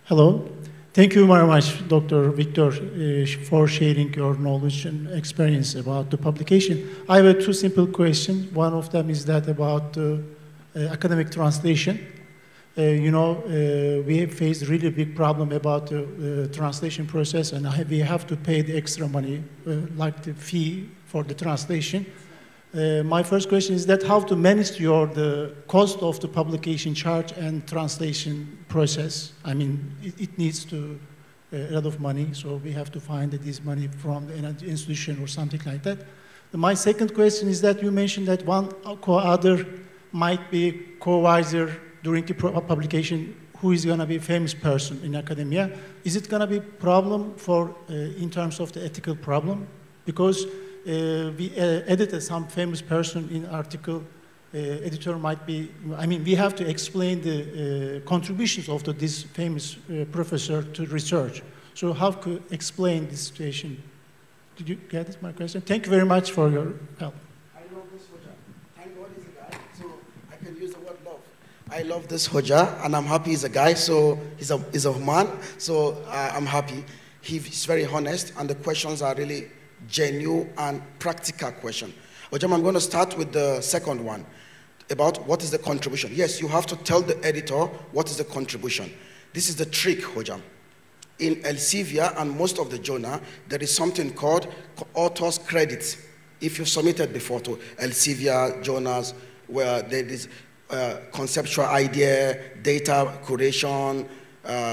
Hello. Thank you very much, Dr. Victor, for sharing your knowledge and experience about the publication. I have 2 simple questions. One of them is that about academic translation. We have faced really big problem about the translation process, and we have to pay the extra money, like the fee for the translation. My first question is that how to manage the cost of the publication charge and translation process. I mean, it needs a lot of money, so we have to find this money from an institution or something like that. My second question is that you mentioned that one co-author might be co-advisor during the publication who is going to be a famous person in academia. Is it going to be a problem in terms of the ethical problem? Because we edited some famous person in article. Editor might be, I mean, we have to explain the contributions of this famous professor to research. So how to explain this situation? Did you get it, my question? Thank you very much for your help. I love this Hoja. Thank God he's a guy, so I can use the word love. I love this Hoja, and I'm happy he's a guy, so he's a man, so I'm happy. He's very honest, and the questions are really genuine and practical question. Hocam, I'm going to start with the second one about what is the contribution. Yes, you have to tell the editor what is the contribution. This is the trick, Hocam. In Elsevier and most of the journal, there is something called author's credit. if you've submitted before to Elsevier, Jonas, where there is conceptual idea, data curation,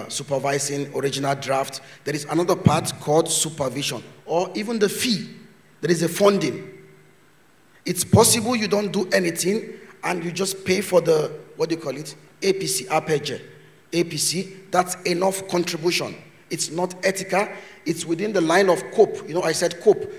supervising original draft, there is another part called supervision, or even the fee. There is a funding. It's possible you don't do anything and you just pay for the, what do you call it? APC, APG. APC, that's enough contribution. It's not ethical. It's within the line of COPE. You know, I said COPE.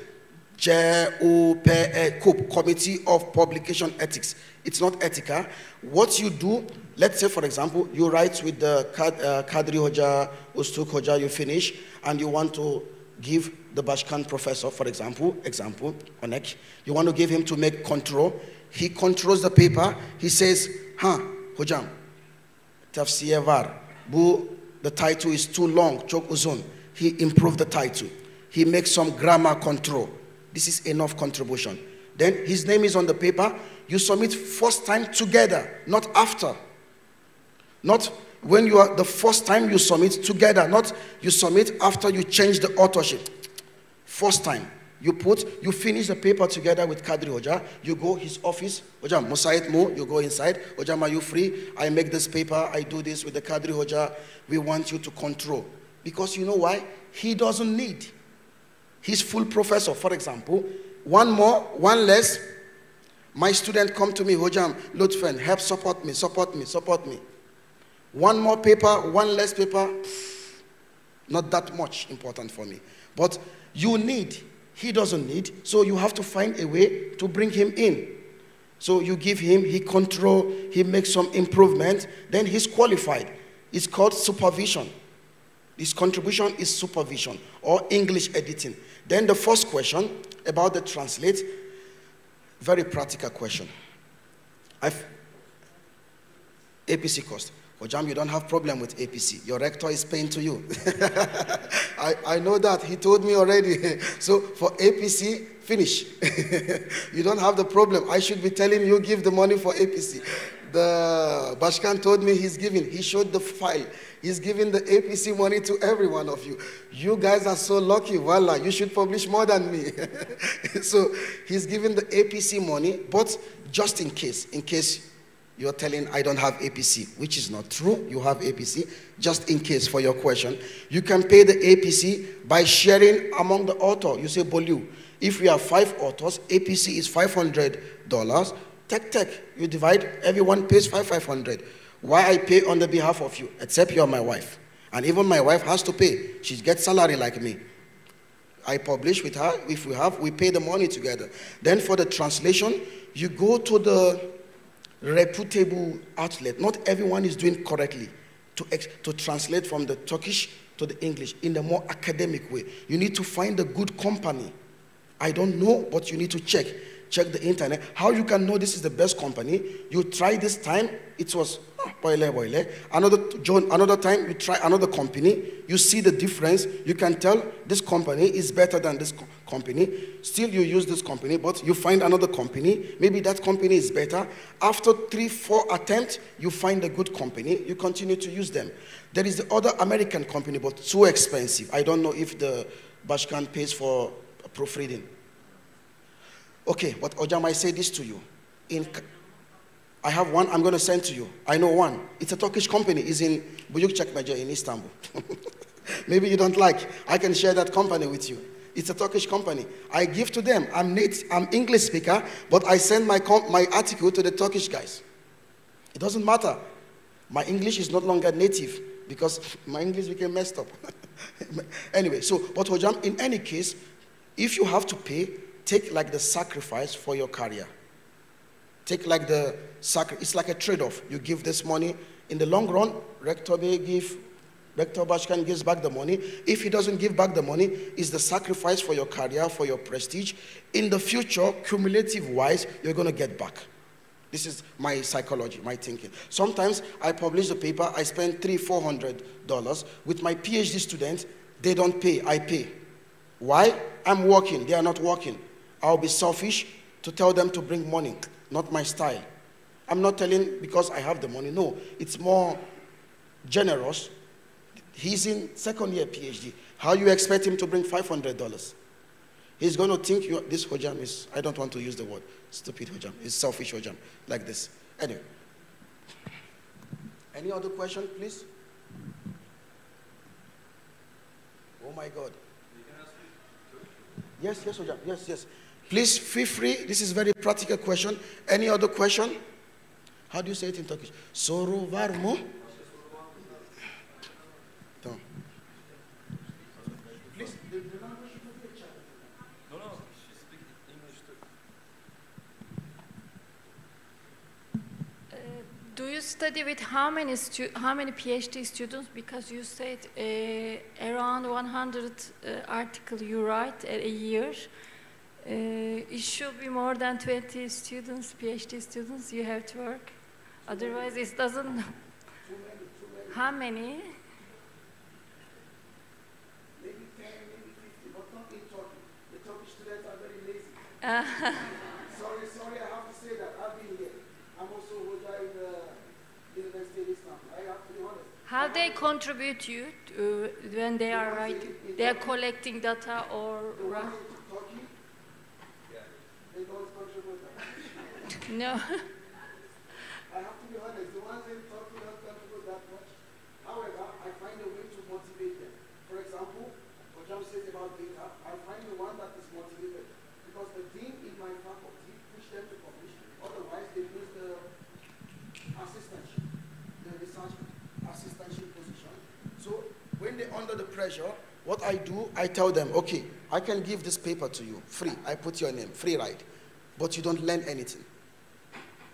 COPE, Committee of Publication Ethics. It's not ethical. What you do, let's say, for example, you write with the Kadri Hoja, Ustuk Hoja, you finish, and you want to give the Bashkan professor, for example, Onek, you want to give him to make control. He controls the paper. He says, Hojam, Tafsir var. The title is too long, chok uzun. He improved the title. He makes some grammar control. This is enough contribution. Then his name is on the paper. You submit first time together, not after. Not when you are the first time you submit together, not you submit after you change the authorship. First time. You finish the paper together with Kadri Hoja, you go his office, Hojam, Musaid Mo, you go inside, Hojam, are you free? I make this paper, I do this with the Kadri Hoja, we want you to control. Because you know why? He doesn't need. He's full professor, for example. One more, one less, my student come to me, Hojam, Lutfen, help support me, support me, support me. One more paper, one less paper, not that much important for me. But you need. He doesn't need, so you have to find a way to bring him in. So you give him, he control, he makes some improvement, then he's qualified. It's called supervision. His contribution is supervision or English editing. Then the first question about the translate, very practical question. APC cost. Hojam, you don't have problem with APC. Your rector is paying to you. I know that. He told me already. So for APC, finish. You don't have the problem. I should be telling you, give the money for APC. The Bashkan told me he's giving. He showed the file. He's giving the APC money to every one of you. You guys are so lucky. Wallah, you should publish more than me. So he's giving the APC money, but just in case you're telling I don't have APC, which is not true. You have APC. Just in case for your question, you can pay the APC by sharing among the author. You say, Bolu, if we have 5 authors, APC is $500. Tech, you divide, everyone pays $500. Why I pay on the behalf of you, except you're my wife. And even my wife has to pay. She gets salary like me. I publish with her. If we pay the money together. Then for the translation, you go to the reputable outlet. Not everyone is doing correctly to translate from the Turkish to the English in a more academic way. You need to find a good company. I don't know, but you need to check the internet. How you can know this is the best company? You try this time, it was boile. Another time you try another company, you see the difference. You can tell this company is better than this company. Still you use this company, but you find another company. Maybe that company is better. After 3-4 attempts, you find a good company. You continue to use them. There is the other American company, but too expensive. I don't know if the Bashkan pays for proofreading. Okay, but Ojam, I say this to you. I have one I'm going to send to you. I know one. It's a Turkish company. It's in Buyukçekmece in Istanbul. Maybe you don't like. I can share that company with you. It's a Turkish company. I give to them. I'm English speaker, but I send my article to the Turkish guys. It doesn't matter. My English is no longer native because my English became messed up. Anyway, but Hojam, in any case, if you have to pay, take like the sacrifice for your career. Take like the sacrifice. It's like a trade-off. You give this money. In the long run, Rector Bashkan gives back the money. If he doesn't give back the money, it's the sacrifice for your career, for your prestige. In the future, cumulative-wise, you're going to get back. This is my psychology, my thinking. Sometimes I publish the paper, I spend $300-400. With my PhD students, they don't pay, I pay. Why? I'm working, they are not working. I'll be selfish to tell them to bring money, not my style. I'm not telling because I have the money, no. It's more generous. He's in second year PhD. How you expect him to bring $500? He's going to think this hojam is, I don't want to use the word, stupid hojam. It's selfish hojam, like this. Anyway. Any other question, please? Oh my God. Yes, yes, hojam. Yes, yes. Please feel free. This is a very practical question. Any other question? How do you say it in Turkish? Soru var mı? Tamam. Please, the number should not be a child. No, she speaks English too. Do you study with how many PhD students? Because you said around 100 articles you write a year. It should be more than 20 students, PhD students you have to work. Otherwise, it doesn't. Too many. How many? Maybe 10, maybe 50, but not in Turkey. The Turkish students are very lazy. Sorry, I have to say that. I've been here. I'm also in the University of Istanbul. I have to be honest. How they contribute you when they are writing? They are collecting data or The ones in Turkey, they don't contribute that. no? I have to be honest, the ones in Turkey don't contribute that much. However, I find a way to motivate them. For example, what Jam says about data, I find the one that is motivated. Because the dean in my faculty pushed them to publish, otherwise they lose the assistantship, the research assistantship position. So when they're under the pressure, what I do, I tell them, okay, I can give this paper to you, free. I put your name, free ride. But you don't learn anything.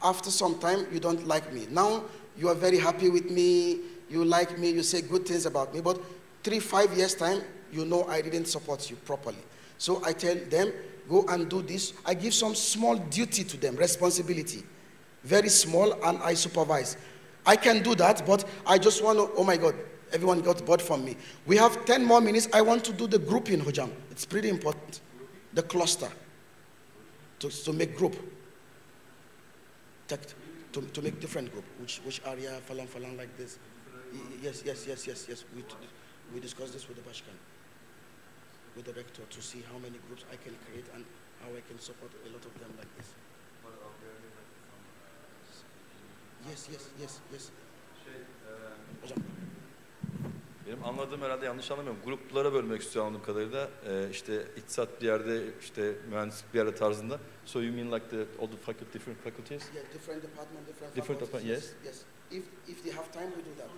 After some time, you don't like me. Now, you are very happy with me, you like me, you say good things about me, but 3-5 years time, you know I didn't support you properly. So I tell them, go and do this. I give some small duty to them, responsibility. Very small, and I supervise. I can do that, but I just want to, oh my God, everyone got bored from me. We have 10 more minutes. I want to do the grouping, hojam. It's pretty important. The cluster. To make group. To make different group. Which area, falan, like this. Yes. We discussed this with the Bashkan, with the rector, to see how many groups I can create and how I can support a lot of them like this. Yes. Hocam. Benim anladığım, herhalde yanlış anlamıyorum, gruplara bölmek istiyor anladığım kadarıyla. İşte iktisat bir yerde, işte mühendislik bir yerde tarzında. So you mean like all the different faculties? Yeah, different department, Different faculties. yes. If they have time, we do that.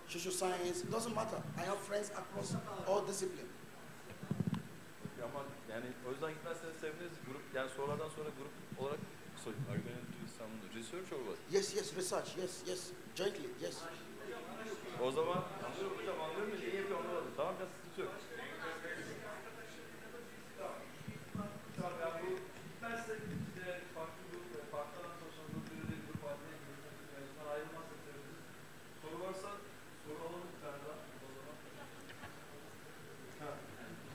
Social science, it doesn't matter. I have friends across all disciplines. Ama yani o yüzden gitmezseniz seviniriz. Grup, yani sorulardan sonra grup olarak, sorry, are you going to do some research or what? Yes, research, yes, jointly, yes. O zaman anlıyorum hocam, anlıyorum da iyi yapıyor, anlamadım. Tamam, biraz sıkıntı yok. Tamam, yani bu gitmezse de farklı grup, farklı alan çalışan grupları bir grup haline mezunlar ayrılmazsa seviniz. Soru varsa soru alalım bir tane daha.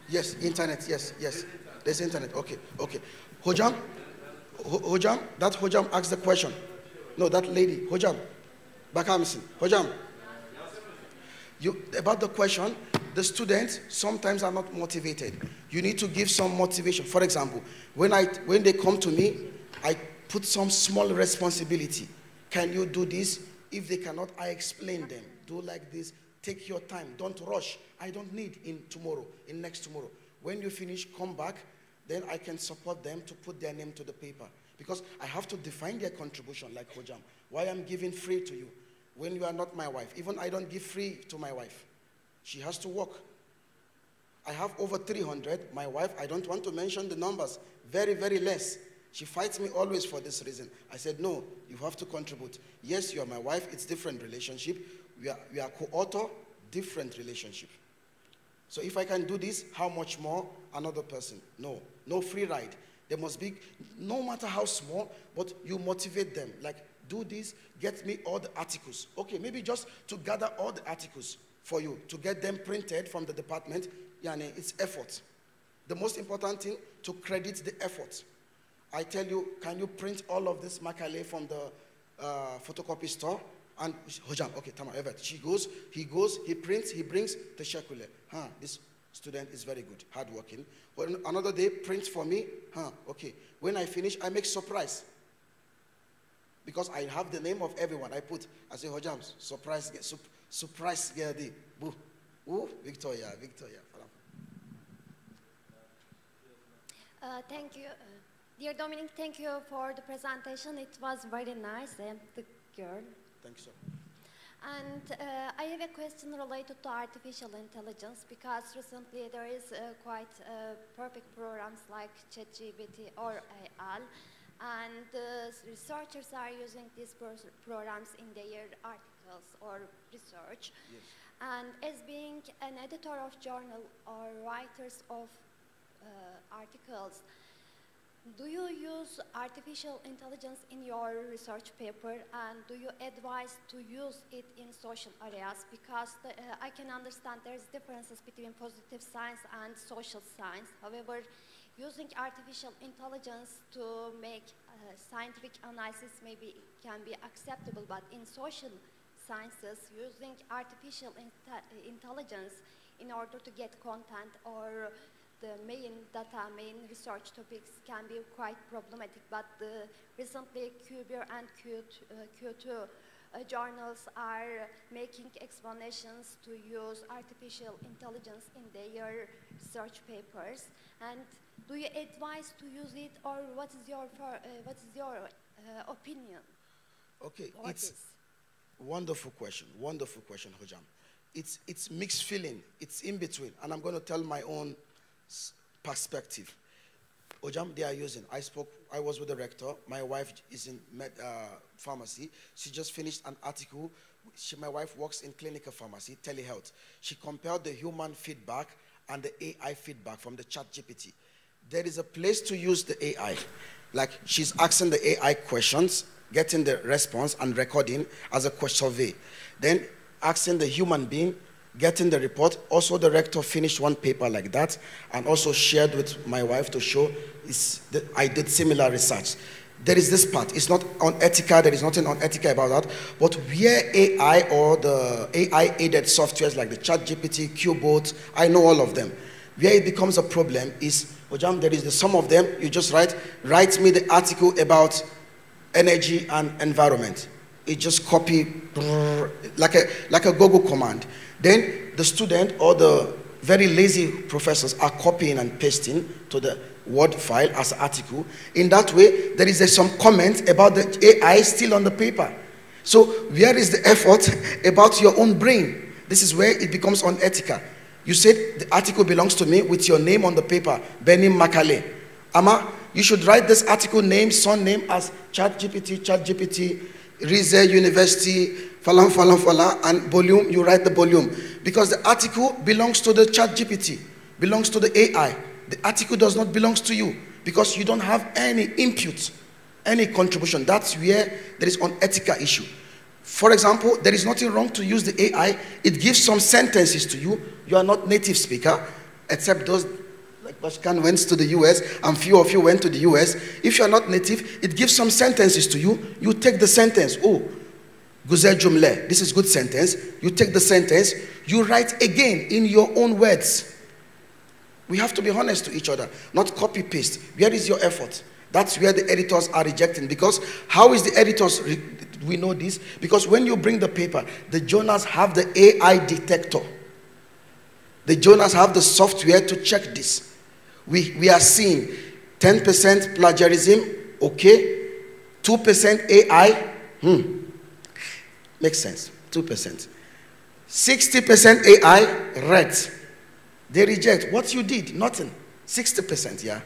Yes, internet, yes. There's internet, okay. Hocam, that hocam asked the question. No, that lady, hocam. Bakar mısın? Hocam. About the question, the students sometimes are not motivated. You need to give some motivation. For example, when they come to me, I put some small responsibility. Can you do this? If they cannot, I explain them. Do like this. Take your time. Don't rush. I don't need in next tomorrow. When you finish, come back. Then I can support them to put their name to the paper. Because I have to define their contribution, like hojam. Why I'm giving free to you when you are not my wife. Even I don't give free to my wife. She has to work. I have over 300. My wife, I don't want to mention the numbers. Very, very less. She fights me always for this reason. I said, no, you have to contribute. Yes, you are my wife. It's different relationship. We are co-author, different relationship. So if I can do this, how much more another person? No free ride. There must be, no matter how small, but you motivate them. Like, do this, get me all the articles. Okay, maybe just to gather all the articles for you, to get them printed from the department, it's effort. The most important thing, to credit the effort. I tell you, can you print all of this makale from the photocopy store? And hojam, okay, tamam, evet. He goes, he prints, he brings the shekule. This Student is very good, hardworking. But another day, print for me. Okay. When I finish, I make surprise. Because I have the name of everyone. I say, Hojam, surprise Gerdi. Boo. Ooh, Victoria. Thank you. Dear Dominic, thank you for the presentation. It was very nice, the girl. Thank you, sir. And I have a question related to artificial intelligence, because recently there is quite perfect programs like ChatGPT or AI, and researchers are using these programs in their articles or research. Yes. And as being an editor of journal or writers of articles, do you use artificial intelligence in your research paper, and do you advise to use it in social areas? Because I can understand there's differences between positive science and social science. However, using artificial intelligence to make scientific analysis maybe can be acceptable, but in social sciences, using artificial intelligence in order to get content or the main data, main research topics can be quite problematic, but recently QBIR and Q2 journals are making explanations to use artificial intelligence in their research papers. And do you advise to use it, or what is your opinion? Okay, it's wonderful question, Hojam. It's mixed feeling, it's in between, and I'm going to tell my own perspective. Hojam, they are using. I was with the rector. My wife is in pharmacy. She just finished an article. My wife works in clinical pharmacy, telehealth. She compared the human feedback and the AI feedback from the ChatGPT. There is a place to use the AI. Like, she's asking the AI questions, getting the response and recording as a question survey. Then asking the human being, getting the report. Also, the rector finished one paper like that and also shared with my wife to show I did similar research. There is this part. It's not unethical. There is nothing unethical about that. But where AI or the AI-aided softwares like the ChatGPT, QBot, I know all of them. Where it becomes a problem is, Hojam, there is some of them, you just write me the article about energy and environment. It just copy like a Google command. Then the student or the very lazy professors are copying and pasting to the Word file as an article. In that way, there is some comment about the AI still on the paper. So where is the effort about your own brain? This is where it becomes unethical. You said the article belongs to me with your name on the paper, Benny Makale. Ama, you should write this article name, son name as ChatGPT, Rize University, Falam, and volume, you write the volume. Because the article belongs to the ChatGPT, belongs to the AI. The article does not belong to you because you don't have any input, any contribution. That's where there is an unethical issue. For example, there is nothing wrong to use the AI. It gives some sentences to you. You are not native speaker, except those like Bashkan went to the US and few of you went to the US. If you are not native, it gives some sentences to you. You take the sentence. Oh, Guzel Jumle, this is good sentence. You take the sentence, you write again in your own words. We have to be honest to each other, not copy paste. Where is your effort? That's where the editors are rejecting. Because how is the editors, we know this? Because when you bring the paper, the journals have the AI detector. The journals have the software to check this. We are seeing 10% plagiarism, okay. 2% AI, makes sense, 2%. 60% AI, right. They reject. What you did, nothing. 60%, yeah.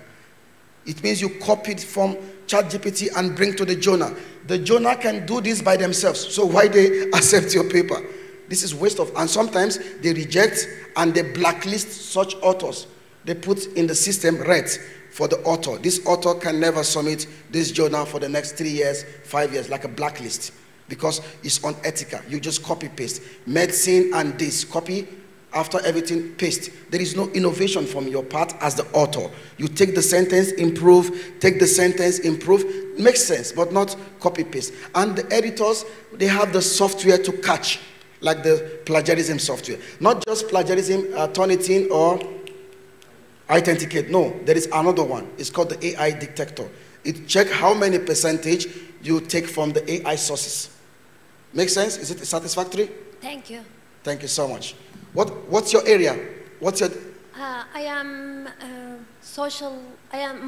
It means you copied from ChatGPT and bring to the journal. The journal can do this by themselves. So why they accept your paper? This is waste of, and sometimes they reject and they blacklist such authors. They put in the system red for the author. This author can never submit this journal for the next 3 years, 5 years, like a blacklist, because it's unethical. You just copy paste. Medicine and this, copy, after everything, paste. There is no innovation from your part as the author. You take the sentence, improve, take the sentence, improve. Makes sense, but not copy paste. And the editors, they have the software to catch. like the plagiarism software. Not just plagiarism, Turnitin or Authenticate. No, there is another one. It's called the AI detector. It checks how many percentage you take from the AI sources. Make sense? Is it satisfactory? Thank you. Thank you so much. What's your area? What's your... I am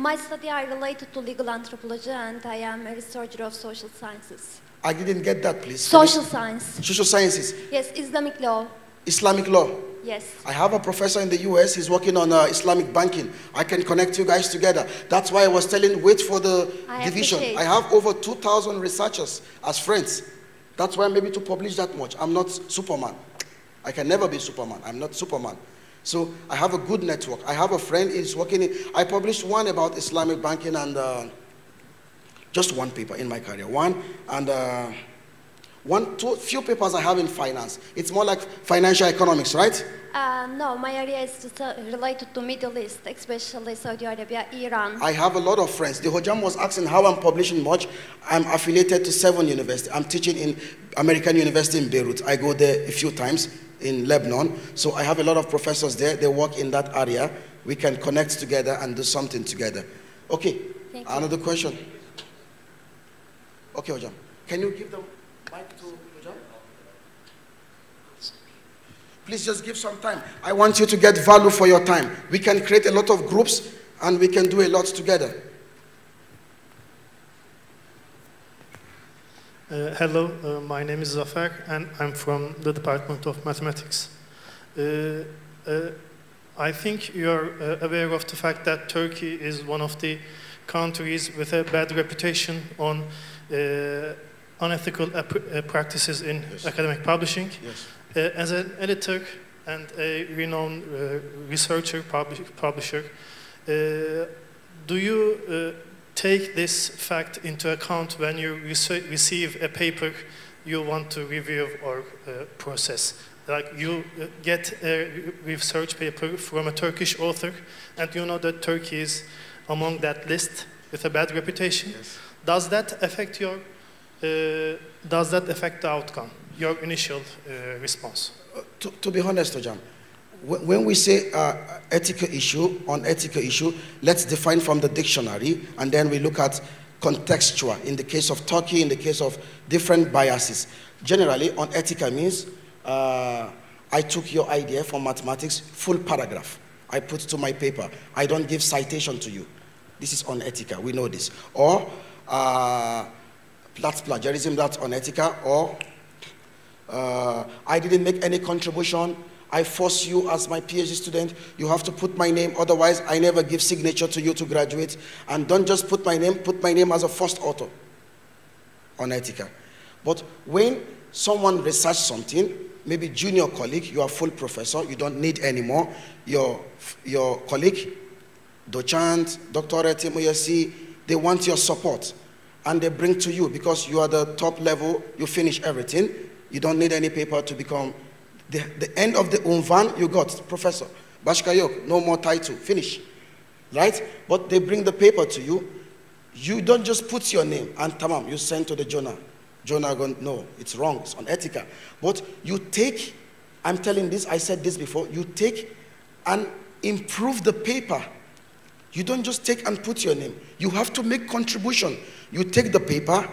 my study are related to legal anthropology, and I am a researcher of social sciences. I didn't get that, please. Social science. Social sciences. Yes, Islamic law. Islamic law. Yes. I have a professor in the US, he's working on Islamic banking. I can connect you guys together. That's why I was telling, wait for the division. I have over 2,000 researchers as friends. That's why maybe to publish that much. I'm not Superman. I can never be Superman. I'm not Superman. So I have a good network. I have a friend, he's working I published one about Islamic banking and just one paper in my career. Few papers I have in finance. It's more like financial economics, right? No, my area is related to Middle East, especially Saudi Arabia, Iran. I have a lot of friends. The Hojam was asking how I'm publishing much. I'm affiliated to 7 universities. I'm teaching in American University in Beirut. I go there a few times in Lebanon. So I have a lot of professors there. They work in that area. We can connect together and do something together. Okay, another question. Okay, Hojam. Can you give the mic to Hojam? Please just give some time. I want you to get value for your time. We can create a lot of groups and we can do a lot together. Hello, my name is Zafer and I'm from the Department of Mathematics. I think you're aware of the fact that Turkey is one of the countries with a bad reputation on unethical practices in academic publishing. Yes. As an editor and a renowned researcher, publisher, do you take this fact into account when you receive a paper you want to review or process? Like you get a research paper from a Turkish author and you know that Turkey is among that list with a bad reputation. Yes. Does that affect your does that affect the outcome, your initial response? To be honest, Hojam, when we say ethical issue, let's define from the dictionary, and then we look at contextual. In the case of Turkey, in the case of different biases. Generally, unethical means I took your idea from mathematics, full paragraph. I put to my paper. I don't give citation to you. This is unethical. We know this. Or that's plagiarism, that's unethical. Or I didn't make any contribution. I force you as my PhD student. You have to put my name. Otherwise, I never give signature to you to graduate. And don't just put my name as a first author. Unethical. But when someone researches something, maybe junior colleague, you are full professor, you don't need anymore. Your colleague, docent, doctorate, MSc, they want your support. And they bring to you because you are the top level, you finish everything. You don't need any paper to become, the end of the unvan, you got, professor. Bashkayok, no more title, finish. Right? But they bring the paper to you. You don't just put your name and tamam, you send to the journal. Jonah going, no, it's wrong, it's unethical. But you take, I'm telling this, I said this before, you take and improve the paper. You don't just take and put your name. You have to make contribution. You take the paper.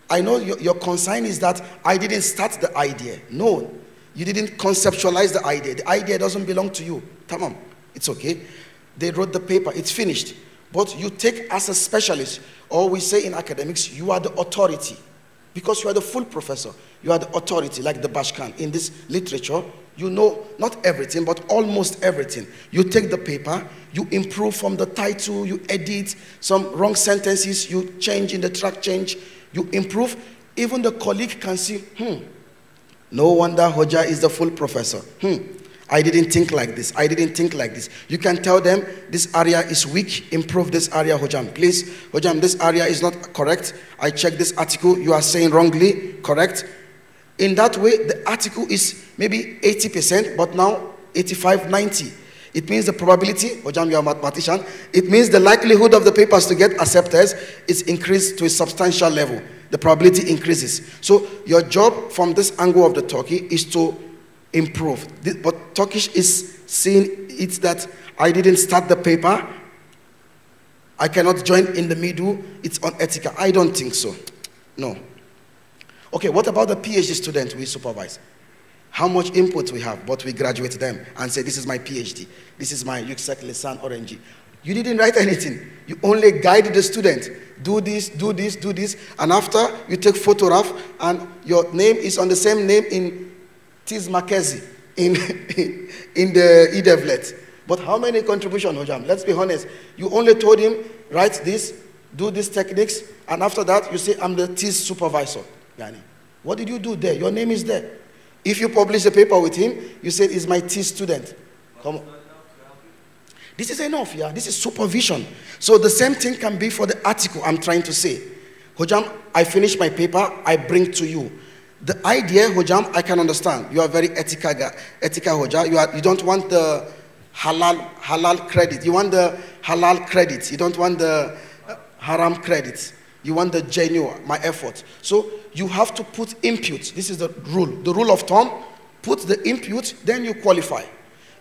I know your concern is that I didn't start the idea. No, you didn't conceptualize the idea. The idea doesn't belong to you. Tamam, it's okay. They wrote the paper, it's finished. But you take as a specialist, or we say in academics, you are the authority. Because you are the full professor, you are the authority, like the Bashkan. In this literature, you know not everything, but almost everything. You take the paper, you improve from the title, you edit some wrong sentences, you change in the track change, you improve. Even the colleague can see, no wonder Hoja is the full professor. I didn't think like this. I didn't think like this. You can tell them this area is weak. Improve this area, Hojam. Please, Hojam, this area is not correct. I checked this article. You are saying wrongly. Correct. In that way, the article is maybe 80%, but now 85, 90. It means the probability, Hojam, you are a mathematician. It means the likelihood of the papers to get accepted is increased to a substantial level. the probability increases. So your job from this angle of the Turkey is to improve. But Turkish is seeing it that I didn't start the paper, I cannot join in the middle, it's unethical. I don't think so. No. Okay, what about the PhD student we supervise? How much input we have, but we graduate them and say, this is my PhD, this is my yüksek lisan Orange. You didn't write anything. You only guide the student. Do this, do this, do this. And after, you take photograph, and your name is on the same name in Tiz Makezi, in the e-devlet. But how many contributions, Hojam? Let's be honest. You only told him, write this, do these techniques, and after that, you say, I'm the Tiz supervisor. Yani, what did you do there? Your name is there. If you publish a paper with him, you say, he's my Tiz student. Come on. This is enough, yeah? This is supervision. So the same thing can be for the article I'm trying to say. Hojam, I finish my paper, I bring to you. The idea, Hojam, I can understand. You are very ethical, Hojam. You don't want the halal credit. You want the halal credits. You don't want the haram credits. You want the genuine, my effort. So you have to put input. This is the rule. The rule of thumb, put the input, then you qualify.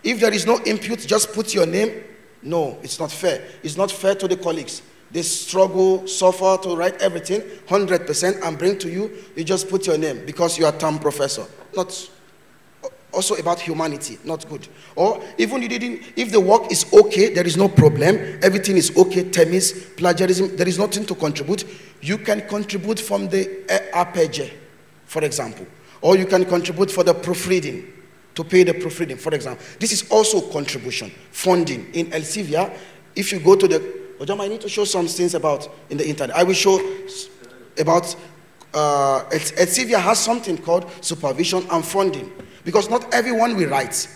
If there is no input, just put your name. No, it's not fair. It's not fair to the colleagues. They struggle, suffer to write everything 100% and bring to you. You just put your name because you are term professor. Not also about humanity, not good. Or even you didn't, if the work is okay, there is no problem. Everything is okay, temis, plagiarism, there is nothing to contribute. You can contribute from the RPG, for example. Or you can contribute for the proofreading, to pay the proofreading, for example. This is also contribution, funding. In Elsevier, if you go to the, Ojama, I need to show some things about in the internet. I will show about, Elsevier has something called supervision and funding. Because not everyone will write.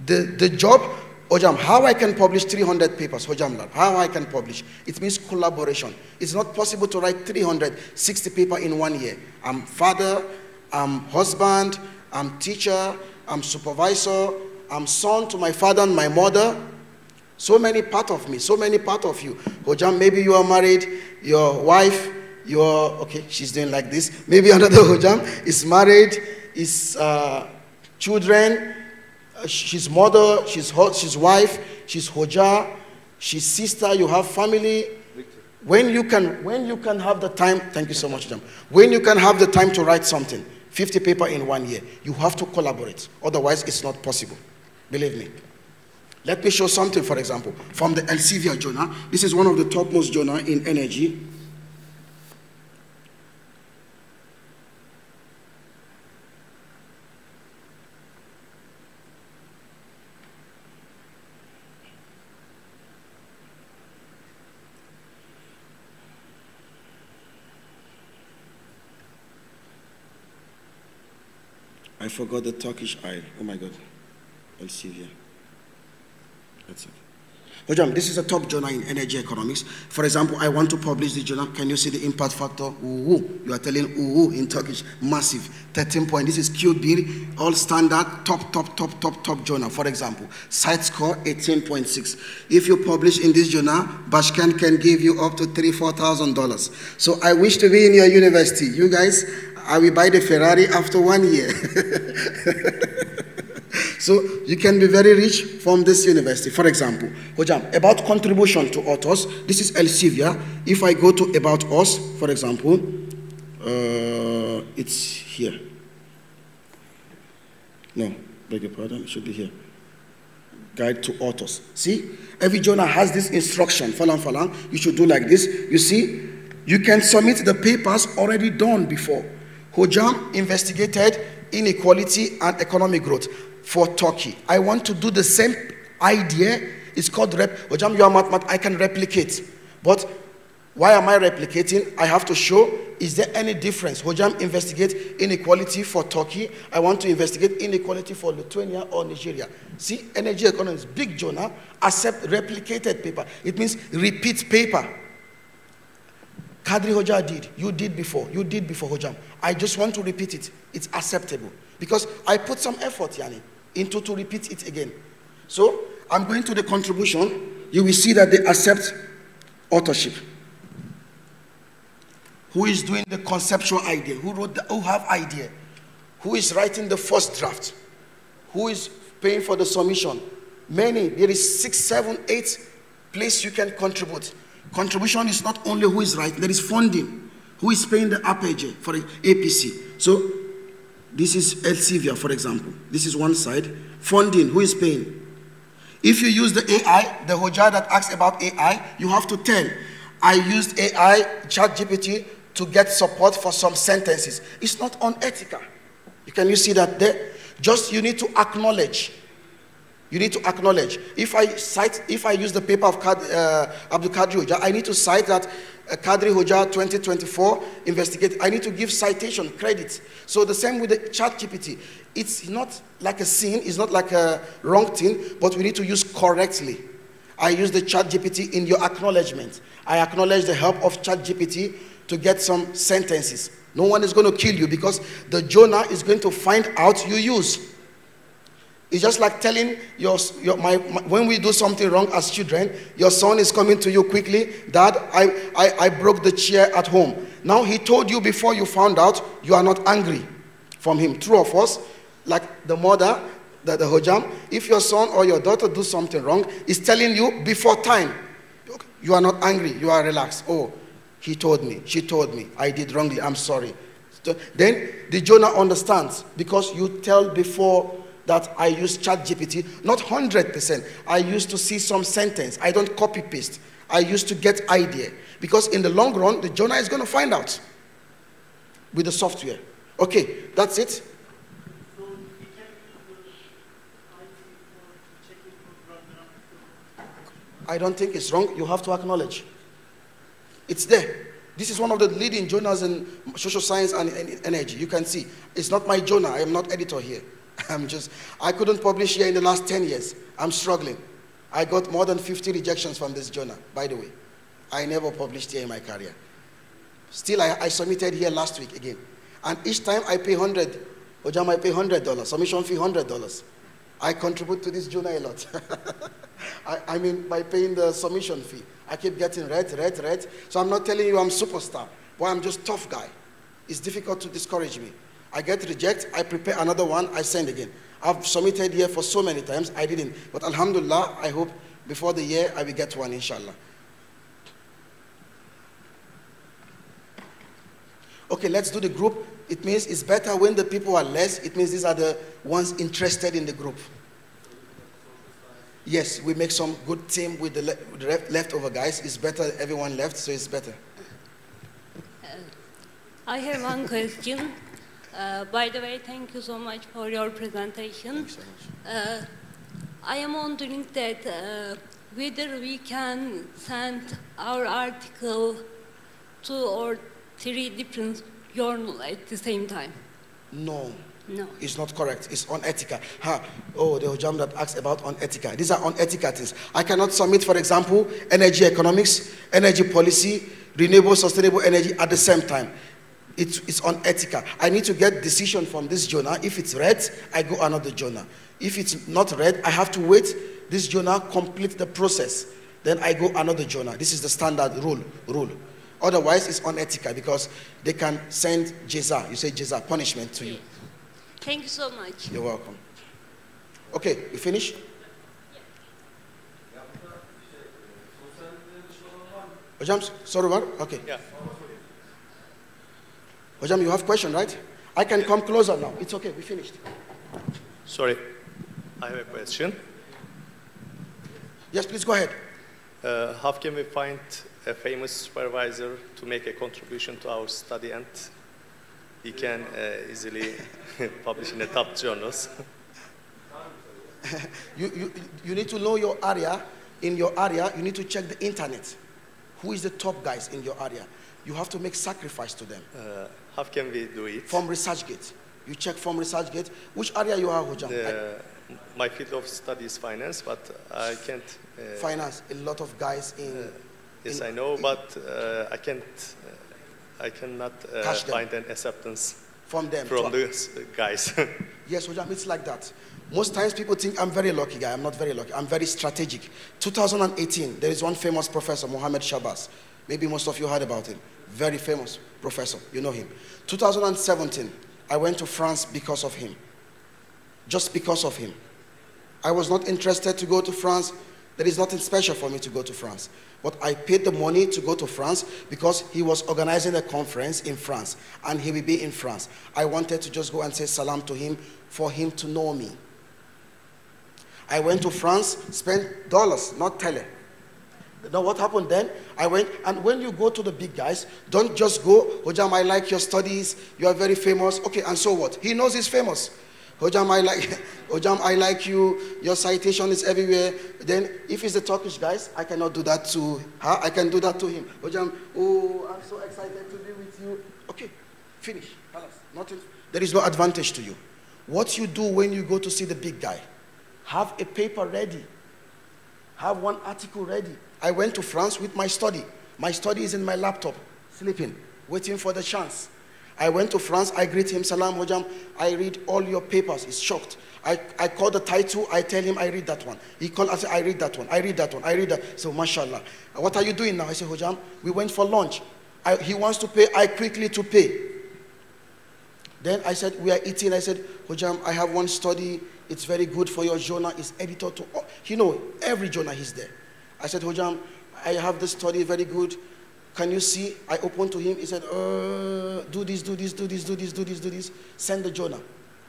The job, Hojam, how I can publish 300 papers, Hojam, how I can publish. It means collaboration. It's not possible to write 360 papers in 1 year. I'm father, I'm husband, I'm teacher, I'm supervisor, I'm son to my father and my mother. So many part of me, so many part of you. Hojam, maybe you are married, your wife, you're, okay, she's doing like this. Maybe another Hojam is married, is children, she's mother, she's wife, she's Hoja, she's sister, you have family. When you can have the time, thank you so much, Hojam. When you can have the time to write something, 50 papers in 1 year, you have to collaborate. Otherwise, it's not possible. Believe me. Let me show something, for example, from the Elsevier journal. This is one of the topmost journals in energy. I forgot the Turkish I. Oh my God. Elsevier. That's it. Hojam, this is a top journal in energy economics. For example, I want to publish the journal. Can you see the impact factor? Ooh. You are telling ooh in Turkish. Massive. 13 point. This is QB, all standard, top journal. For example, site score 18.6. If you publish in this journal, Bashkan can give you up to $3,000-$4,000. So I wish to be in your university. You guys, I will buy the Ferrari after 1 year. So you can be very rich from this university. For example, Hojam, about contribution to authors, this is Elsevier. If I go to About Us, for example, it's here. No, beg your pardon, it should be here. Guide to authors. See, every journal has this instruction. Falang, you should do like this. You see, you can submit the papers already done before. Hojam investigated inequality and economic growth for Turkey. I want to do the same idea. It's called Hojam, you are mathemat, I can replicate. But why am I replicating? I have to show, is there any difference? Hojam investigate inequality for Turkey. I want to investigate inequality for Lithuania or Nigeria. See, energy economics, big journal, accept replicated paper. It means repeat paper. Kadri Hoja did. You did before. You did before, Hojam. I just want to repeat it. It's acceptable. Because I put some effort, Yani, into to repeat it again. So, I'm going to the contribution. You will see that they accept authorship. Who is doing the conceptual idea? Who have idea? Who is writing the first draft? Who is paying for the submission? Many. There is 6, 7, 8 places you can contribute. Contribution is not only who is writing, there is funding. Who is paying the APG for the APC? So this is Elsevier, for example. This is one side. Funding, who is paying? If you use the AI, the Hoja that asks about AI, you have to tell, I used AI, ChatGPT, to get support for some sentences. It's not unethical. Can you see that there? Just you need to acknowledge. You need to acknowledge. If I use the paper of Abdul Kadri Hoja, I need to cite that Kadri Hoja 2024 investigate. I need to give citation, credit. So the same with the ChatGPT. It's not like a sin, it's not like a wrong thing, but we need to use correctly. I use the ChatGPT in your acknowledgement. I acknowledge the help of ChatGPT to get some sentences. No one is going to kill you because the Jonah is going to find out you use. It's just like telling when we do something wrong as children, your son is coming to you quickly, Dad, I broke the chair at home. Now he told you before you found out, you are not angry from him. True of us, like the mother, the Hojam, if your son or your daughter do something wrong, is telling you before time, you are not angry, you are relaxed. Oh, he told me, she told me, I did wrongly, I'm sorry. So then the Jonah understands because you tell before that I use ChatGPT, not 100%. I used to see some sentence. I don't copy paste. I used to get idea. Because in the long run, the Jonah is going to find out with the software. Okay, that's it. So he can use the IT for checking for I don't think it's wrong. You have to acknowledge. It's there. This is one of the leading journals in social science and energy. You can see. It's not my journal. I am not editor here. I couldn't publish here in the last 10 years. I'm struggling. I got more than 50 rejections from this journal, by the way. I never published here in my career. Still, I submitted here last week again. And each time I pay $100. Ojam, I pay $100. Submission fee $100. I contribute to this journal a lot. I mean, by paying the submission fee. I keep getting read. So I'm not telling you I'm superstar. But I'm just tough guy. It's difficult to discourage me. I get rejected, I prepare another one, I send again. I've submitted here for so many times, I didn't. But alhamdulillah, I hope before the year I will get one, inshallah. Okay, let's do the group. It means it's better when the people are less. It means these are the ones interested in the group. Yes, we make some good team with the leftover guys. It's better everyone left, so it's better. I have one question. By the way, thank you so much for your presentation. Thanks so much. I am wondering that whether we can send our article 2 or 3 different journals at the same time. No. No. It's not correct. It's unethical. Oh, the Hojam that asks about unethical. These are unethical things. I cannot submit, for example, energy economics, energy policy, renewable sustainable energy at the same time. It's unethical. I need to get decision from this journal. If it's read, I go another journal. If it's not read, I have to wait. This journal complete the process. Then I go another journal. This is the standard rule. Otherwise, it's unethical because they can send jaza. You say jaza, punishment to you. Thank you so much. You're welcome. Okay, you finish? Hocam, soru var? Okay. Yeah. Hocam, you have question, right? I can come closer now. It's okay, we finished. Sorry, I have a question. Yes, please go ahead. How can we find a famous supervisor to make a contribution to our study and he can easily publish in the top journals? You need to know your area. In your area, you need to check the internet. Who is the top guys in your area? You have to make sacrifice to them. How can we do it? From ResearchGate. You check from ResearchGate. Which area you are, Hojam? My field of study is finance, but I can't... finance, a lot of guys in... yes, I know, but I cannot find an acceptance from them. From the guys. Yes, Hojam, it's like that. Most times people think I'm very lucky guy. I'm not very lucky. I'm very strategic. 2018, there is one famous professor, Mohammed Shabazz. Maybe most of you heard about him. Very famous professor. You know him. 2017, I went to France because of him. Just because of him. I was not interested to go to France. There is nothing special for me to go to France. But I paid the money to go to France because he was organizing a conference in France and he will be in France. I wanted to just go and say salam to him for him to know me. I went to France, spent dollars, not tele. You know what happened then? I went, and when you go to the big guys, don't just go, Hojam, I like your studies, you are very famous. Okay, and so what? He knows he's famous. Hojam, I like you, your citation is everywhere. Then, if it's the Turkish guys, I cannot do that to her, I can do that to him. Hojam, oh, I'm so excited to be with you. Okay, finish. Nothing. There is no advantage to you. What you do when you go to see the big guy, have a paper ready. Have one article ready. I went to France with my study. My study is in my laptop, sleeping, waiting for the chance. I went to France, I greet him, salam hojam, I read all your papers. He's shocked. I call the title, I tell him I read that one. He called, I say, I read that one, I read that one, I read that. So, mashallah. What are you doing now? I say, hojam, we went for lunch. He wants to pay, I quickly to pay. Then I said, we are eating. I said, hojam, I have one study. It's very good for your journal. It's editor to, you know, every journal he's there. I said, hojam, I have this study, very good. Can you see? I opened to him. He said, do this, do this, do this, do this, do this, do this. Send the journal.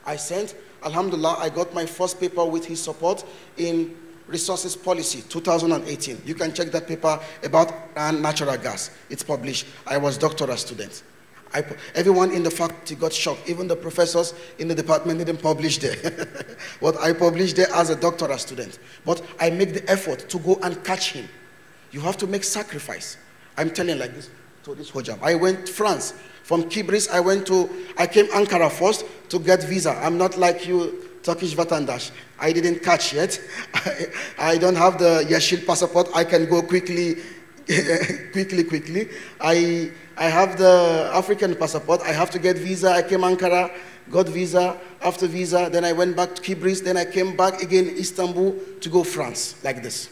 I sent. Alhamdulillah, I got my first paper with his support in Resources Policy, 2018. You can check that paper about natural gas. It's published. I was doctoral student. Everyone in the faculty got shocked. Even the professors in the department didn't publish there. What I published there as a doctoral student. But I make the effort to go and catch him. You have to make sacrifice. I'm telling like this to this hojam. I went to France. From Kibris, I came Ankara first to get visa. I'm not like you, Turkish vatandash. I didn't catch yet. I don't have the Yeşil passport. I can go quickly, quickly. I have the African passport. I have to get visa. I came Ankara, got visa. After visa, then I went back to Kibris. Then I came back again Istanbul to go France, like this.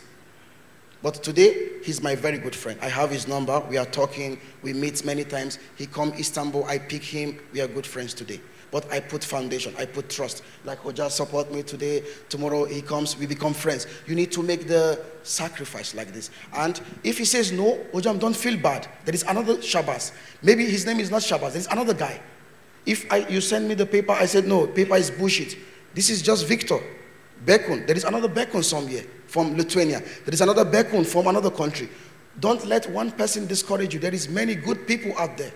But today, he's my very good friend. I have his number. We are talking. We meet many times. He come Istanbul. I pick him. We are good friends today. But I put foundation. I put trust. Like Hoja support me today. Tomorrow he comes. We become friends. You need to make the sacrifice like this. And if he says no, Hojam, don't feel bad. There is another Shabazz. Maybe his name is not Shabazz. There is another guy. If you send me the paper, I said no. Paper is bullshit. This is just Victor. Bekun. There is another Bekun somewhere from Lithuania. There is another Bekun from another country. Don't let one person discourage you. There is many good people out there.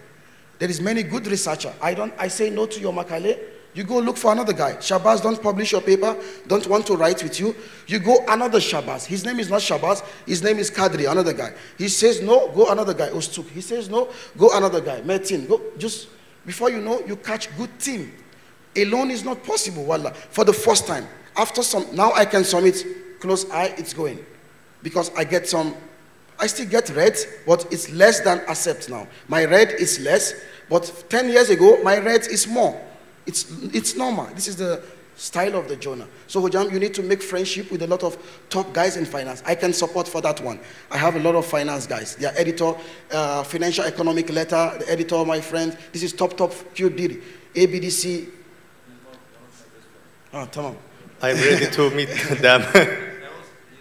There is many good researchers. I say no to your Makale. You go look for another guy. Shabazz don't publish your paper, don't want to write with you. You go another Shabazz. His name is not Shabazz. His name is Kadri, another guy. He says no, go another guy. Ustuk. He says no, go another guy. Metin. Go. Just before you know, you catch good team. Alone is not possible, wallah. For the first time. After some, now I can submit. Close eye, it's going. Because I get some, I still get red, but it's less than accept now. My red is less, but 10 years ago, my red is more. It's normal. This is the style of the journal. So Hojam, you need to make friendship with a lot of top guys in finance. I can support for that one. I have a lot of finance guys. Their editor, financial economic letter, the editor, my friend. This is top QDiri, ABDC. Ah, tamam. I'm ready to meet them.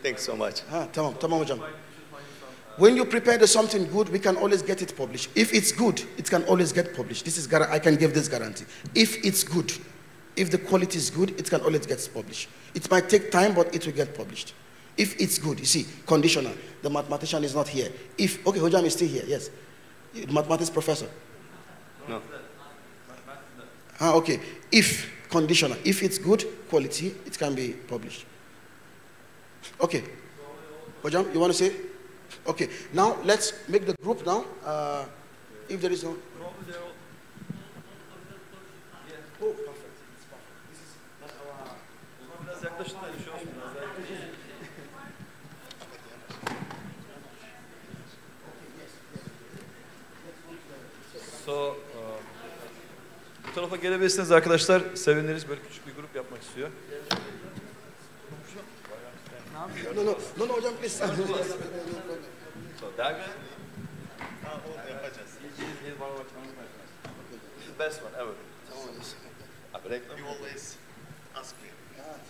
Thanks so much. Tamam hocam. When you prepare something good, we can always get it published. If it's good, it can always get published. This is I can give this guarantee. If it's good, if the quality is good, it can always get published. It might take time, but it will get published. If it's good, you see, conditional. The mathematician is not here. If, okay, Hojam is still here, yes. Mathematics professor. No. Okay. If, conditional. If it's good quality, it can be published. Okay. Hojam, you want to say? Okay. Now, let's make the group now. If there is no... Oh, perfect. It's perfect. This is not So, bu tarafa gelebilirsiniz arkadaşlar. Seviniriz. Böyle küçük bir grup yapmak istiyor. No, hocam, please. So, Daga. Best one ever. Abi reklam. You always ask me.